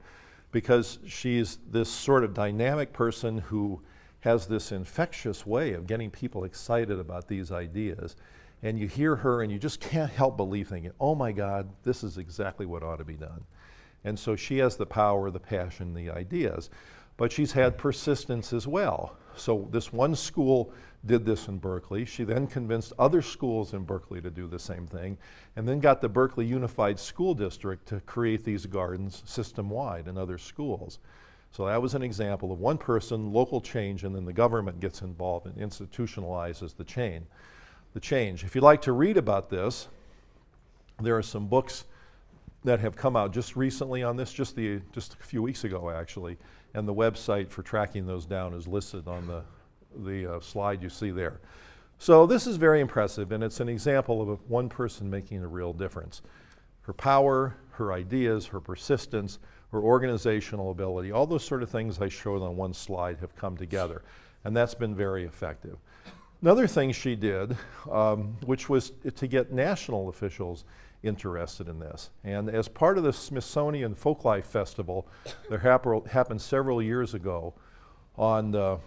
because she's this sort of dynamic person who has this infectious way of getting people excited about these ideas. And you hear her and you just can't help but thinking, oh my God, this is exactly what ought to be done. And so she has the power, the passion, the ideas. But she's had persistence as well. So this one school did this in Berkeley. She then convinced other schools in Berkeley to do the same thing, and then got the Berkeley Unified School District to create these gardens system-wide in other schools. So that was an example of one person, local change, and then the government gets involved and institutionalizes the change. If you'd like to read about this, there are some books that have come out just recently on this, just a few weeks ago actually, and the website for tracking those down is listed on the slide you see there. So this is very impressive, and it's an example of one person making a real difference. Her power, her ideas, her persistence, her organizational ability, all those sort of things I showed on one slide have come together, and that's been very effective. Another thing she did, which was to get national officials interested in this. And as part of the Smithsonian Folklife Festival that happened several years ago on the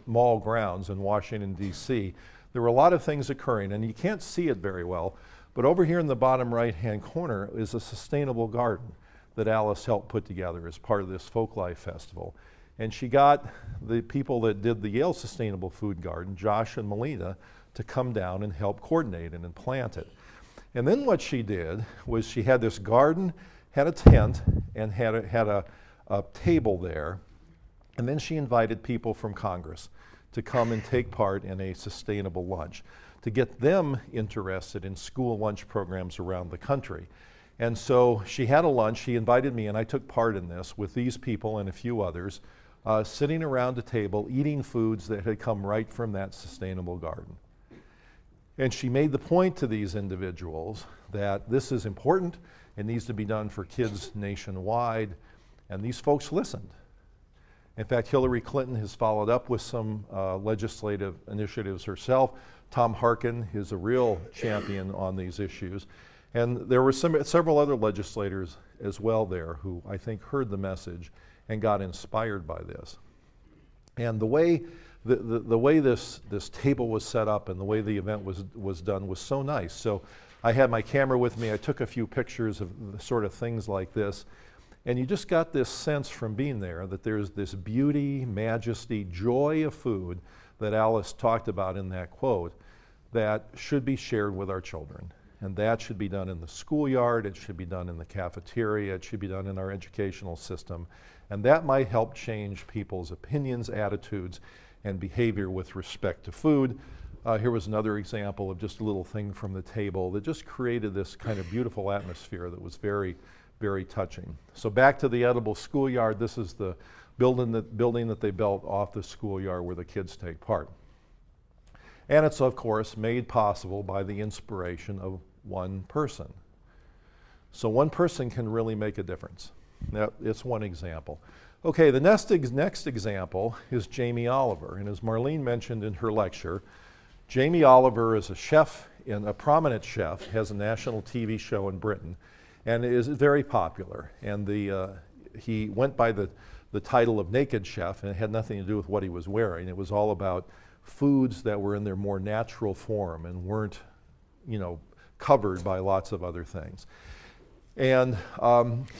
mall grounds in Washington, D.C., there were a lot of things occurring, and you can't see it very well, but over here in the bottom right-hand corner is a sustainable garden that Alice helped put together as part of this Folklife Festival. And she got the people that did the Yale Sustainable Food Garden, Josh and Melina, to come down and help coordinate it and plant it. And then what she did was she had this garden, had a tent, and had a table there. And then she invited people from Congress to come and take part in a sustainable lunch, to get them interested in school lunch programs around the country. And so she had a lunch, she invited me, and I took part in this with these people and a few others, sitting around a table, eating foods that had come right from that sustainable garden. And she made the point to these individuals that this is important, it needs to be done for kids nationwide, and these folks listened. In fact, Hillary Clinton has followed up with some legislative initiatives herself. Tom Harkin is a real champion on these issues. And there were several other legislators as well there who I think heard the message and got inspired by this. And the way this table was set up and the way the event was done was so nice. So I had my camera with me, I took a few pictures of the sort of things like this, and you just got this sense from being there that there's this beauty, majesty, joy of food that Alice talked about in that quote that should be shared with our children. And that should be done in the schoolyard, it should be done in the cafeteria, it should be done in our educational system. And that might help change people's opinions, attitudes, and behavior with respect to food. Here was another example of just a little thing from the table that just created this kind of beautiful atmosphere that was very, very touching. So back to the edible schoolyard, this is the building that they built off the schoolyard where the kids take part. And it's, of course, made possible by the inspiration of one person. So one person can really make a difference. Now, it's one example. Okay, the next example is Jamie Oliver. And as Marlene mentioned in her lecture, Jamie Oliver is a chef, a prominent chef, has a national TV show in Britain, and is very popular. And he went by the title of Naked Chef, and it had nothing to do with what he was wearing. It was all about foods that were in their more natural form and weren't, covered by lots of other things. And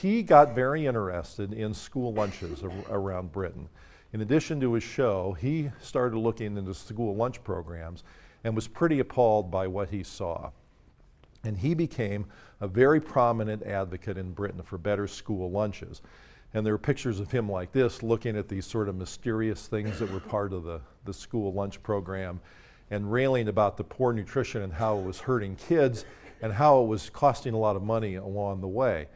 he got very interested in school lunches around Britain. In addition to his show, he started looking into school lunch programs and was pretty appalled by what he saw. And he became a very prominent advocate in Britain for better school lunches. And there are pictures of him like this, looking at these sort of mysterious things that were part of the school lunch program and railing about the poor nutrition and how it was hurting kids and how it was costing a lot of money along the way.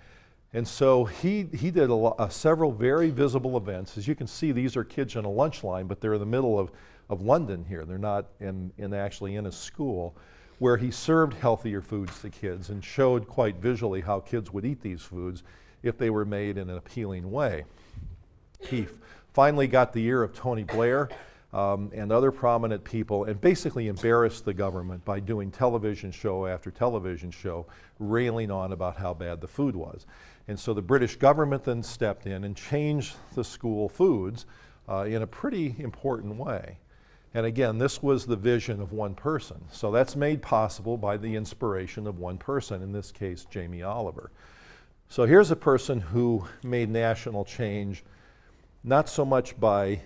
And so he did several very visible events. As you can see, these are kids on a lunch line, but they're in the middle of London here. They're not actually in a school, where he served healthier foods to kids and showed quite visually how kids would eat these foods if they were made in an appealing way. He finally got the ear of Tony Blair and other prominent people and basically embarrassed the government by doing television show after television show, railing on about how bad the food was. And so the British government then stepped in and changed the school foods in a pretty important way. And again, this was the vision of one person. So that's made possible by the inspiration of one person, in this case, Jamie Oliver. So here's a person who made national change, not so much by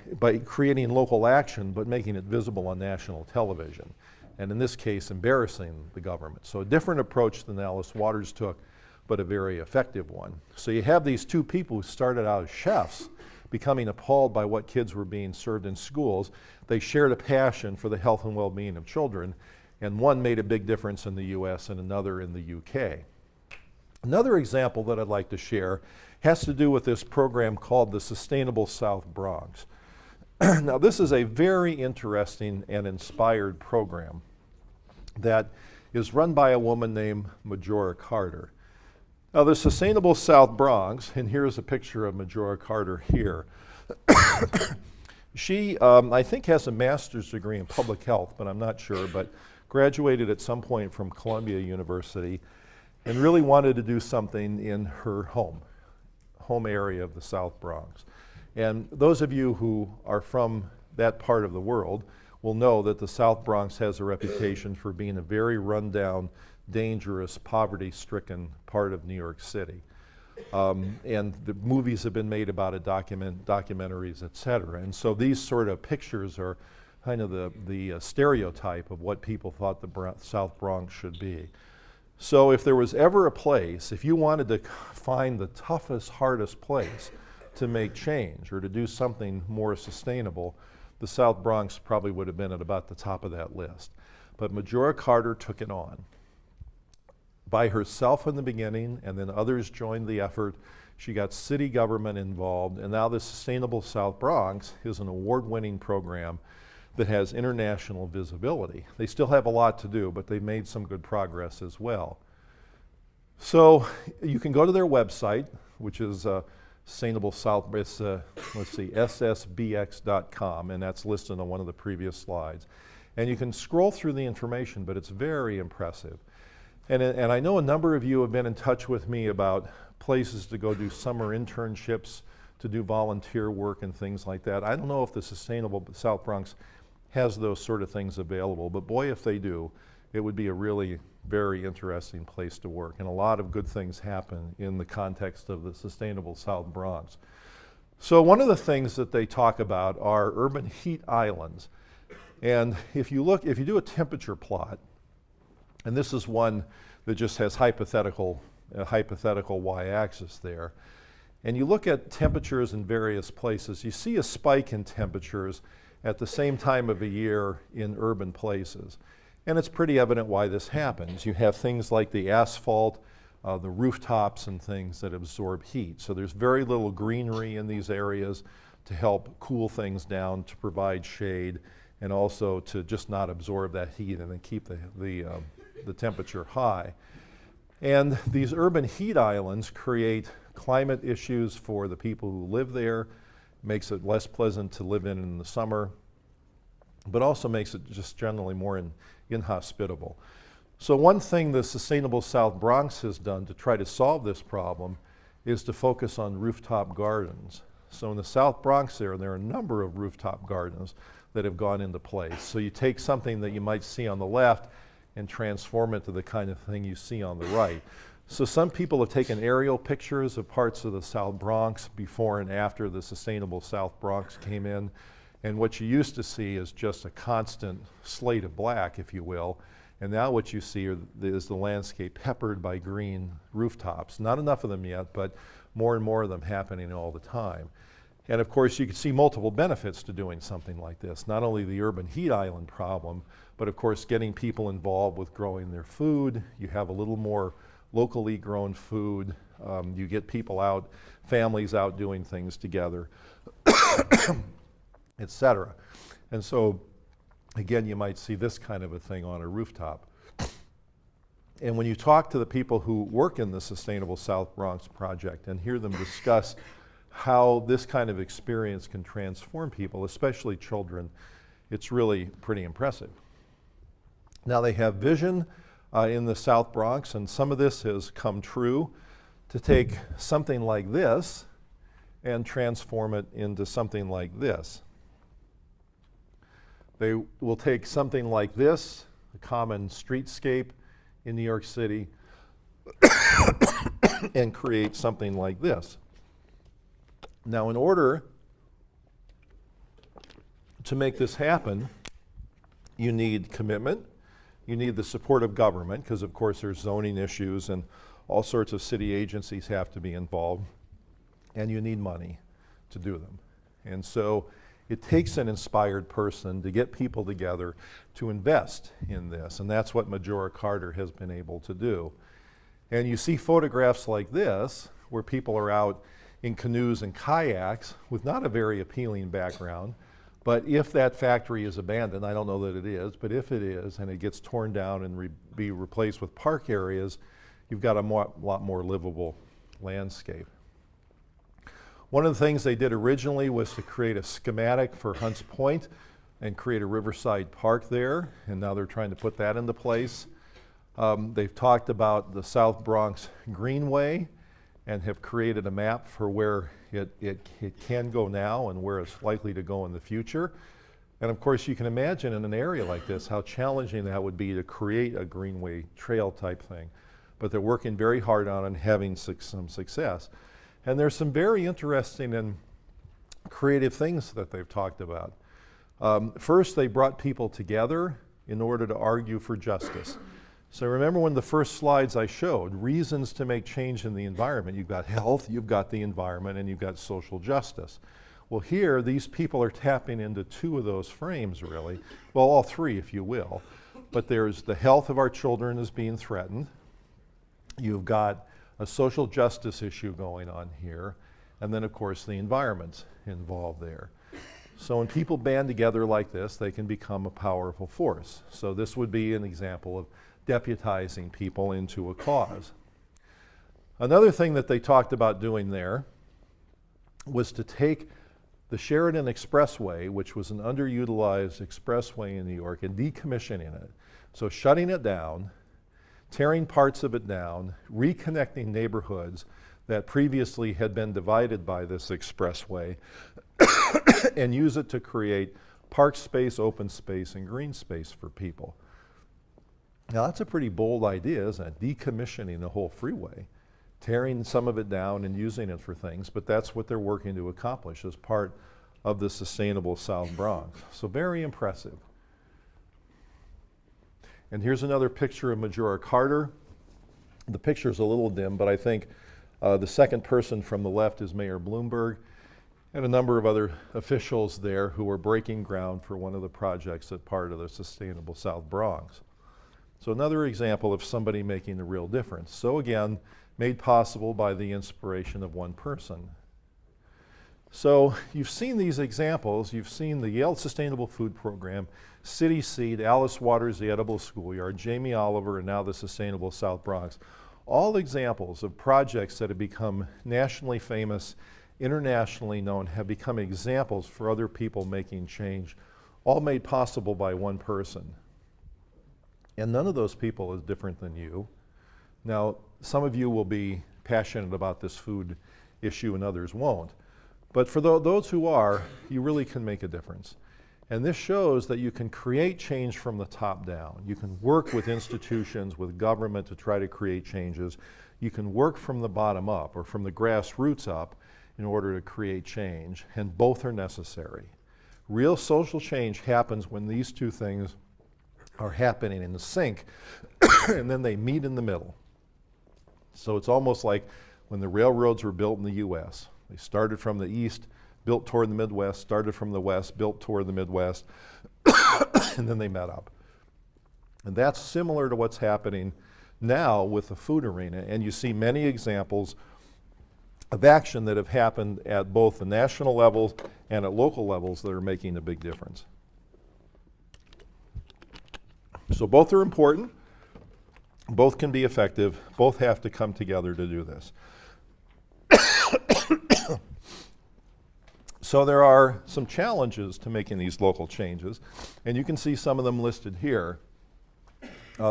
creating local action, but making it visible on national television. And in this case, embarrassing the government. So a different approach than Alice Waters took, but a very effective one. So you have these two people who started out as chefs, becoming appalled by what kids were being served in schools. They shared a passion for the health and well-being of children, and one made a big difference in the US and another in the UK. Another example that I'd like to share has to do with this program called the Sustainable South Bronx. Now, this is a very interesting and inspired program that is run by a woman named Majora Carter. Now, the Sustainable South Bronx, and here's a picture of Majora Carter here. She, I think, has a master's degree in public health, but I'm not sure, but graduated at some point from Columbia University and really wanted to do something in her home area of the South Bronx. And those of you who are from that part of the world will know that the South Bronx has a reputation for being a very rundown, dangerous, poverty-stricken part of New York City. And the movies have been made about it, documentaries, et cetera. And so these sort of pictures are kind of the stereotype of what people thought the South Bronx should be. So if there was ever a place, if you wanted to find the toughest, hardest place to make change or to do something more sustainable, the South Bronx probably would have been at about the top of that list. But Majora Carter took it on by herself in the beginning, and then others joined the effort. She got city government involved, and now the Sustainable South Bronx is an award-winning program that has international visibility. They still have a lot to do, but they've made some good progress as well. So you can go to their website, which is Sustainable South, it's, let's see, ssbx.com, and that's listed on one of the previous slides. And you can scroll through the information, but it's very impressive. And I know a number of you have been in touch with me about places to go do summer internships, to do volunteer work and things like that. I don't know if the Sustainable South Bronx has those sort of things available, but boy, if they do, it would be a really very interesting place to work. And a lot of good things happen in the context of the Sustainable South Bronx. So one of the things that they talk about are urban heat islands. And if you do a temperature plot, and this is one that just has hypothetical y-axis there, and you look at temperatures in various places, you see a spike in temperatures at the same time of a year in urban places. And it's pretty evident why this happens. You have things like the asphalt, the rooftops and things that absorb heat. So there's very little greenery in these areas to help cool things down, to provide shade, and also to just not absorb that heat and then keep the temperature high. And these urban heat islands create climate issues for the people who live there, makes it less pleasant to live in the summer, but also makes it just generally more inhospitable. So one thing the Sustainable South Bronx has done to try to solve this problem is to focus on rooftop gardens. So in the South Bronx there are a number of rooftop gardens that have gone into place. So you take something that you might see on the left and transform it to the kind of thing you see on the right. So some people have taken aerial pictures of parts of the South Bronx before and after the Sustainable South Bronx came in. And what you used to see is just a constant slate of black, if you will. And now what you see is the landscape peppered by green rooftops. Not enough of them yet, but more and more of them happening all the time. And of course, you can see multiple benefits to doing something like this. Not only the urban heat island problem, but of course, getting people involved with growing their food. You have a little more locally grown food. You get people out, families out doing things together, et cetera. And so, again, you might see this kind of a thing on a rooftop. And when you talk to the people who work in the Sustainable South Bronx project and hear them discuss how this kind of experience can transform people, especially children, it's really pretty impressive. Now they have vision in the South Bronx, and some of this has come true, to take something like this and transform it into something like this. They will take something like this, a common streetscape in New York City, and create something like this. Now, in order to make this happen, you need commitment, you need the support of government, because of course there's zoning issues and All sorts of city agencies have to be involved, and you need money to do them. And so it takes an inspired person to get people together to invest in this, and that's what Majora Carter has been able to do. And you see photographs like this, where people are out in canoes and kayaks with not a very appealing background, but if that factory is abandoned, I don't know that it is, but if it is, and it gets torn down and be replaced with park areas, you've got a lot more livable landscape. One of the things they did originally was to create a schematic for Hunts Point and create a riverside park there, and now they're trying to put that into place. They've talked about the South Bronx Greenway and have created a map for where it can go now and where it's likely to go in the future. And of course, you can imagine in an area like this how challenging that would be to create a greenway trail type thing. But they're working very hard on it and having some success. And there's some very interesting and creative things that they've talked about. First, they brought people together in order to argue for justice. So remember one of the first slides I showed, reasons to make change in the environment. You've got health, you've got the environment, and you've got social justice. Well, here, these people are tapping into two of those frames, really. Well, all three, if you will. But there's the health of our children is being threatened. You've got a social justice issue going on here. And then, of course, the environment's involved there. So when people band together like this, they can become a powerful force. So this would be an example of deputizing people into a cause. Another thing that they talked about doing there was to take the Sheridan Expressway, which was an underutilized expressway in New York, and decommissioning it. So shutting it down, tearing parts of it down, reconnecting neighborhoods that previously had been divided by this expressway, and use it to create park space, open space, and green space for people. Now that's a pretty bold idea, isn't it? Decommissioning the whole freeway, tearing some of it down and using it for things, but that's what they're working to accomplish as part of the sustainable South Bronx. So very impressive. And here's another picture of Majora Carter. The picture's a little dim, but I think the second person from the left is Mayor Bloomberg and a number of other officials there who are breaking ground for one of the projects that part of the sustainable South Bronx. So another example of somebody making a real difference. So again, made possible by the inspiration of one person. So you've seen these examples. You've seen the Yale Sustainable Food Program, City Seed, Alice Waters, the Edible Schoolyard, Jamie Oliver, and now the Sustainable South Bronx. All examples of projects that have become nationally famous, internationally known, have become examples for other people making change, all made possible by one person. And none of those people is different than you. Now, some of you will be passionate about this food issue and others won't. But for those who are, you really can make a difference. And this shows that you can create change from the top down. You can work with institutions, with government to try to create changes. You can work from the bottom up or from the grassroots up in order to create change, and both are necessary. Real social change happens when these two things are happening in sync, and then they meet in the middle. So it's almost like when the railroads were built in the US. They started from the east, built toward the Midwest, started from the west, built toward the Midwest, and then they met up. And that's similar to what's happening now with the food arena, and you see many examples of action that have happened at both the national levels and at local levels that are making a big difference. So both are important, both can be effective, both have to come together to do this. So there are some challenges to making these local changes, and you can see some of them listed here.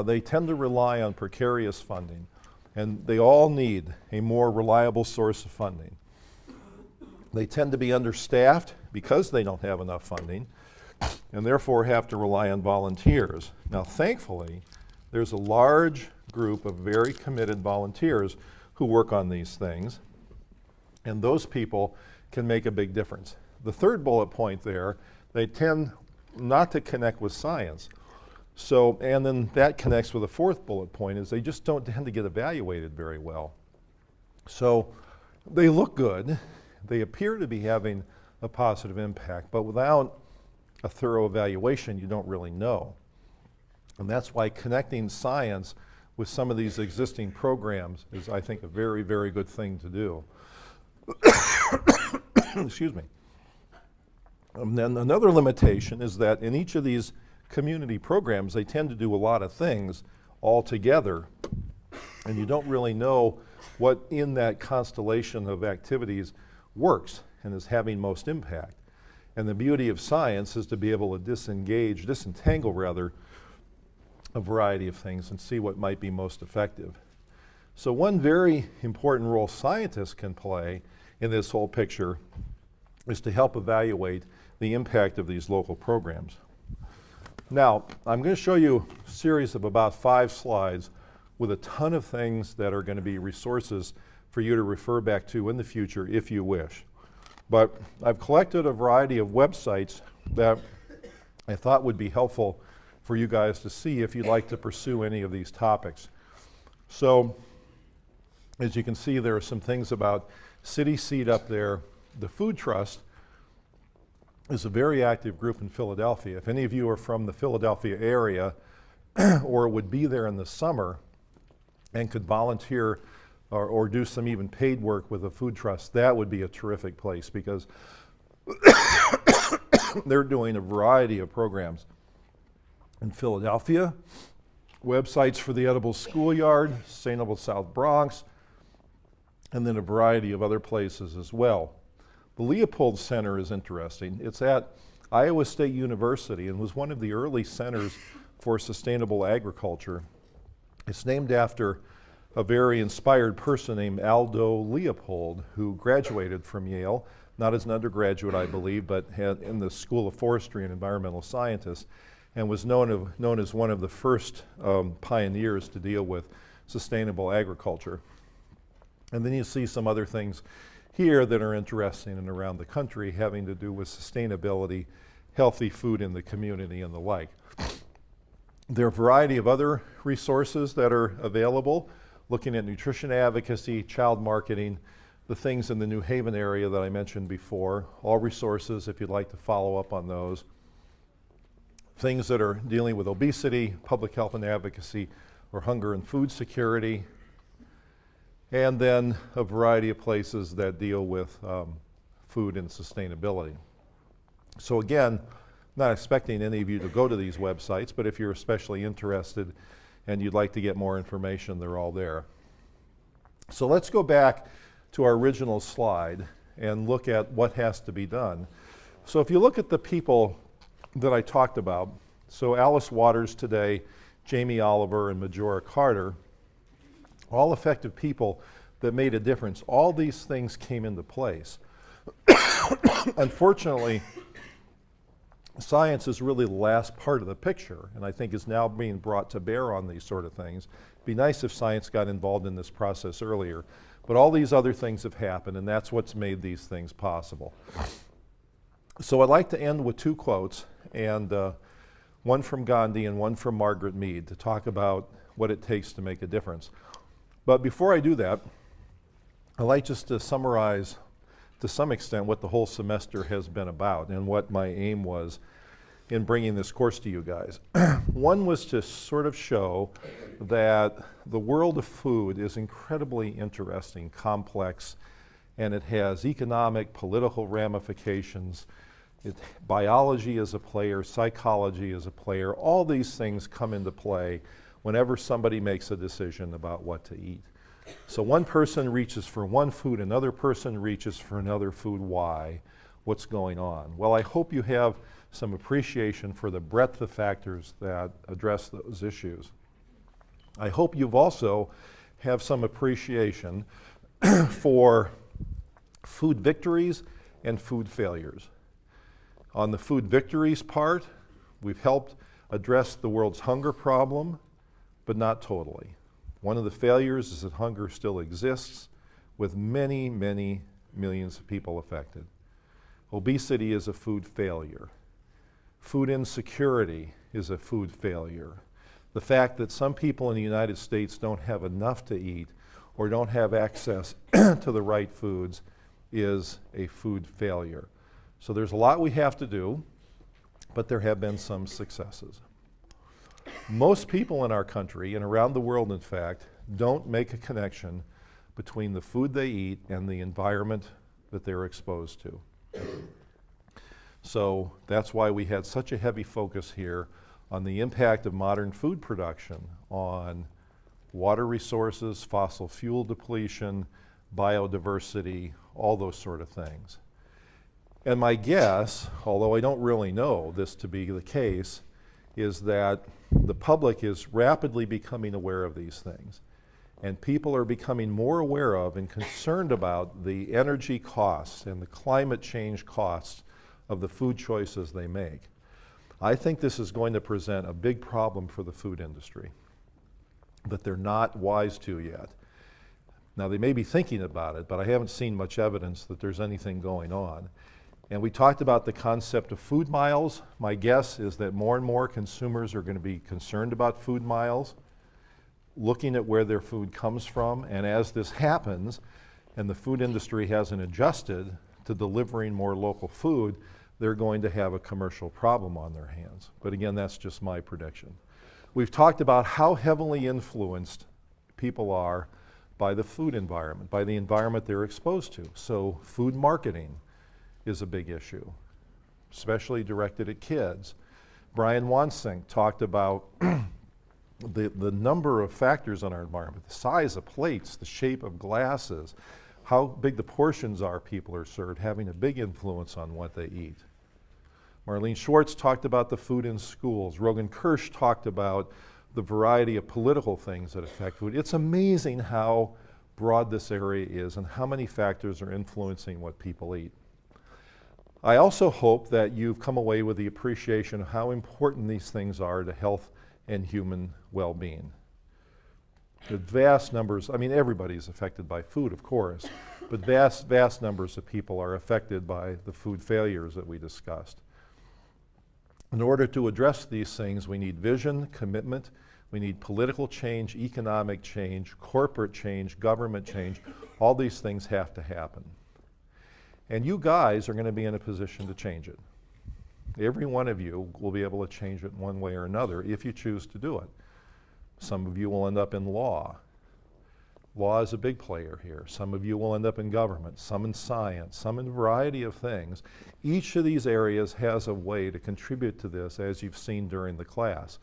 They tend to rely on precarious funding, and they all need a more reliable source of funding. They tend to be understaffed because they don't have enough funding, and therefore have to rely on volunteers. Now, thankfully, there's a large group of very committed volunteers who work on these things, and those people can make a big difference. The third bullet point there, they tend not to connect with science. So, and then that connects with a fourth bullet point, is they just don't tend to get evaluated very well. So they look good, they appear to be having a positive impact, but without a thorough evaluation, you don't really know. And that's why connecting science with some of these existing programs is, I think, a very, very good thing to do. Excuse me. And then another limitation is that in each of these community programs, they tend to do a lot of things all together, and you don't really know what in that constellation of activities works and is having most impact. And the beauty of science is to be able to disentangle rather, a variety of things and see what might be most effective. So one very important role scientists can play in this whole picture is to help evaluate the impact of these local programs. Now, I'm going to show you a series of about 5 slides with a ton of things that are going to be resources for you to refer back to in the future if you wish. But I've collected a variety of websites that I thought would be helpful for you guys to see if you'd like to pursue any of these topics. So, as you can see, there are some things about City Seed up there. The Food Trust is a very active group in Philadelphia. If any of you are from the Philadelphia area or would be there in the summer and could volunteer or do some even paid work with the Food Trust, that would be a terrific place, because they're doing a variety of programs in Philadelphia, websites for the Edible Schoolyard, Sustainable South Bronx, and then a variety of other places as well. The Leopold Center is interesting. It's at Iowa State University and was one of the early centers for sustainable agriculture. It's named after a very inspired person named Aldo Leopold, who graduated from Yale, not as an undergraduate, I believe, but in the School of Forestry and Environmental Scientists, and was known as one of the first pioneers to deal with sustainable agriculture. And then you see some other things here that are interesting and around the country having to do with sustainability, healthy food in the community, and the like. There are a variety of other resources that are available, looking at nutrition advocacy, child marketing, the things in the New Haven area that I mentioned before, all resources if you'd like to follow up on those. Things that are dealing with obesity, public health and advocacy, or hunger and food security, and then a variety of places that deal with food and sustainability. So again, not expecting any of you to go to these websites, but if you're especially interested and you'd like to get more information, they're all there. So let's go back to our original slide and look at what has to be done. So if you look at the people that I talked about, so Alice Waters today, Jamie Oliver, and Majora Carter, all effective people that made a difference. All these things came into place. Unfortunately, science is really the last part of the picture, and I think is now being brought to bear on these sort of things. It'd be nice if science got involved in this process earlier, but all these other things have happened, and that's what's made these things possible. So I'd like to end with 2 quotes, and one from Gandhi and one from Margaret Mead, to talk about what it takes to make a difference. But before I do that, I'd like just to summarize to some extent what the whole semester has been about and what my aim was in bringing this course to you guys. One was to sort of show that the world of food is incredibly interesting, complex, and it has economic, political ramifications. Biology is a player, psychology is a player. All these things come into play whenever somebody makes a decision about what to eat. So one person reaches for one food, another person reaches for another food. Why? What's going on? Well, I hope you have some appreciation for the breadth of factors that address those issues. I hope you've also have some appreciation for food victories and food failures. On the food victories part, we've helped address the world's hunger problem, but not totally. One of the failures is that hunger still exists, with many, many millions of people affected. Obesity is a food failure. Food insecurity is a food failure. The fact that some people in the United States don't have enough to eat or don't have access to the right foods is a food failure. So there's a lot we have to do, but there have been some successes. Most people in our country, and around the world in fact, don't make a connection between the food they eat and the environment that they're exposed to. So that's why we had such a heavy focus here on the impact of modern food production on water resources, fossil fuel depletion, biodiversity, all those sort of things. And my guess, although I don't really know this to be the case, is that the public is rapidly becoming aware of these things. And people are becoming more aware of and concerned about the energy costs and the climate change costs of the food choices they make. I think this is going to present a big problem for the food industry that they're not wise to yet. Now, they may be thinking about it, but I haven't seen much evidence that there's anything going on. And we talked about the concept of food miles. My guess is that more and more consumers are going to be concerned about food miles, looking at where their food comes from. And as this happens, and the food industry hasn't adjusted to delivering more local food, they're going to have a commercial problem on their hands. But again, that's just my prediction. We've talked about how heavily influenced people are by the food environment, by the environment they're exposed to. So food marketing is a big issue, especially directed at kids. Brian Wansink talked about the number of factors on our environment, the size of plates, the shape of glasses, how big the portions are people are served, having a big influence on what they eat. Marlene Schwartz talked about the food in schools. Rogan Kirsch talked about the variety of political things that affect food. It's amazing how broad this area is and how many factors are influencing what people eat. I also hope that you've come away with the appreciation of how important these things are to health and human well-being. The vast numbers, I mean, everybody's affected by food, of course, but vast numbers of people are affected by the food failures that we discussed. In order to address these things, we need vision, commitment, we need political change, economic change, corporate change, government change. All these things have to happen. And you guys are going to be in a position to change it. Every one of you will be able to change it one way or another if you choose to do it. Some of you will end up in law. Law is a big player here. Some of you will end up in government, some in science, some in a variety of things. Each of these areas has a way to contribute to this, as you've seen during the class.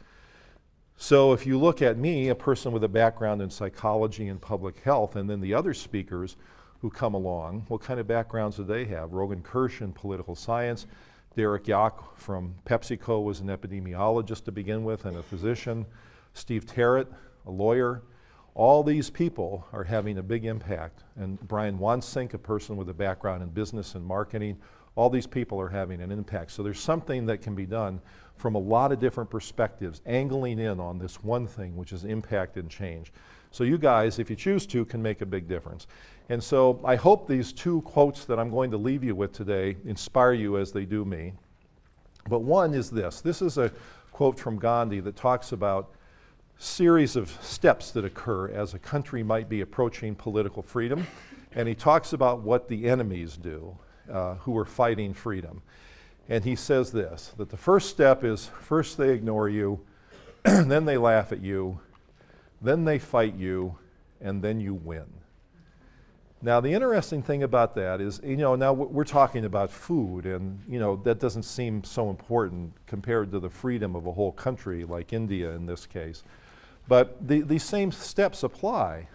So if you look at me, a person with a background in psychology and public health, and then the other speakers who come along, what kind of backgrounds do they have? Rogan Kirsch in political science, Derek Yock from PepsiCo was an epidemiologist to begin with and a physician, Steve Terrett, a lawyer. All these people are having a big impact. And Brian Wansink, a person with a background in business and marketing, all these people are having an impact. So there's something that can be done from a lot of different perspectives, angling in on this one thing, which is impact and change. So you guys, if you choose to, can make a big difference. And so I hope these two quotes that I'm going to leave you with today inspire you as they do me. But one is this. This is a quote from Gandhi that talks about series of steps that occur as a country might be approaching political freedom. And he talks about what the enemies do who are fighting freedom. And he says this, that the first step is first they ignore you, then they laugh at you, then they fight you, and then you win. Now, the interesting thing about that is, now we're talking about food, and, that doesn't seem so important compared to the freedom of a whole country like India in this case. But these same steps apply.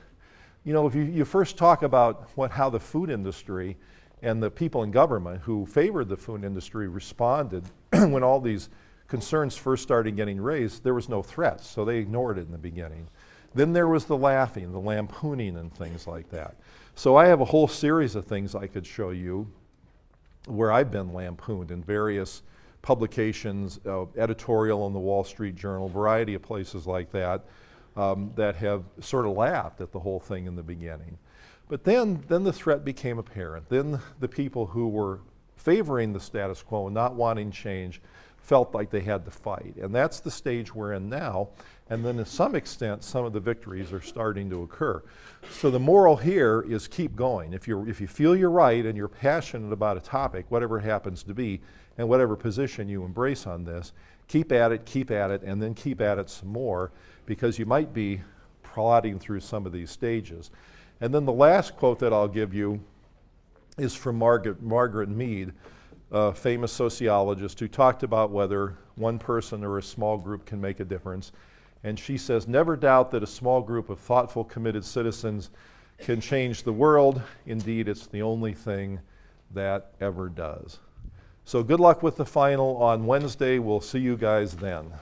If you first talk about how the food industry and the people in government who favored the food industry responded when all these concerns first started getting raised, there was no threat, so they ignored it in the beginning. Then there was the laughing, the lampooning, and things like that. So I have a whole series of things I could show you where I've been lampooned in various publications, editorial in the Wall Street Journal, variety of places like that, that have sort of laughed at the whole thing in the beginning. But then the threat became apparent. Then the people who were favoring the status quo and not wanting change felt like they had to fight. And that's the stage we're in now. And then to some extent, some of the victories are starting to occur. So the moral here is keep going. If you feel you're right and you're passionate about a topic, whatever it happens to be, and whatever position you embrace on this, keep at it, and then keep at it some more, because you might be plodding through some of these stages. And then the last quote that I'll give you is from Margaret Mead, a famous sociologist who talked about whether one person or a small group can make a difference. And she says, "Never doubt that a small group of thoughtful, committed citizens can change the world. Indeed, it's the only thing that ever does." So good luck with the final on Wednesday. We'll see you guys then.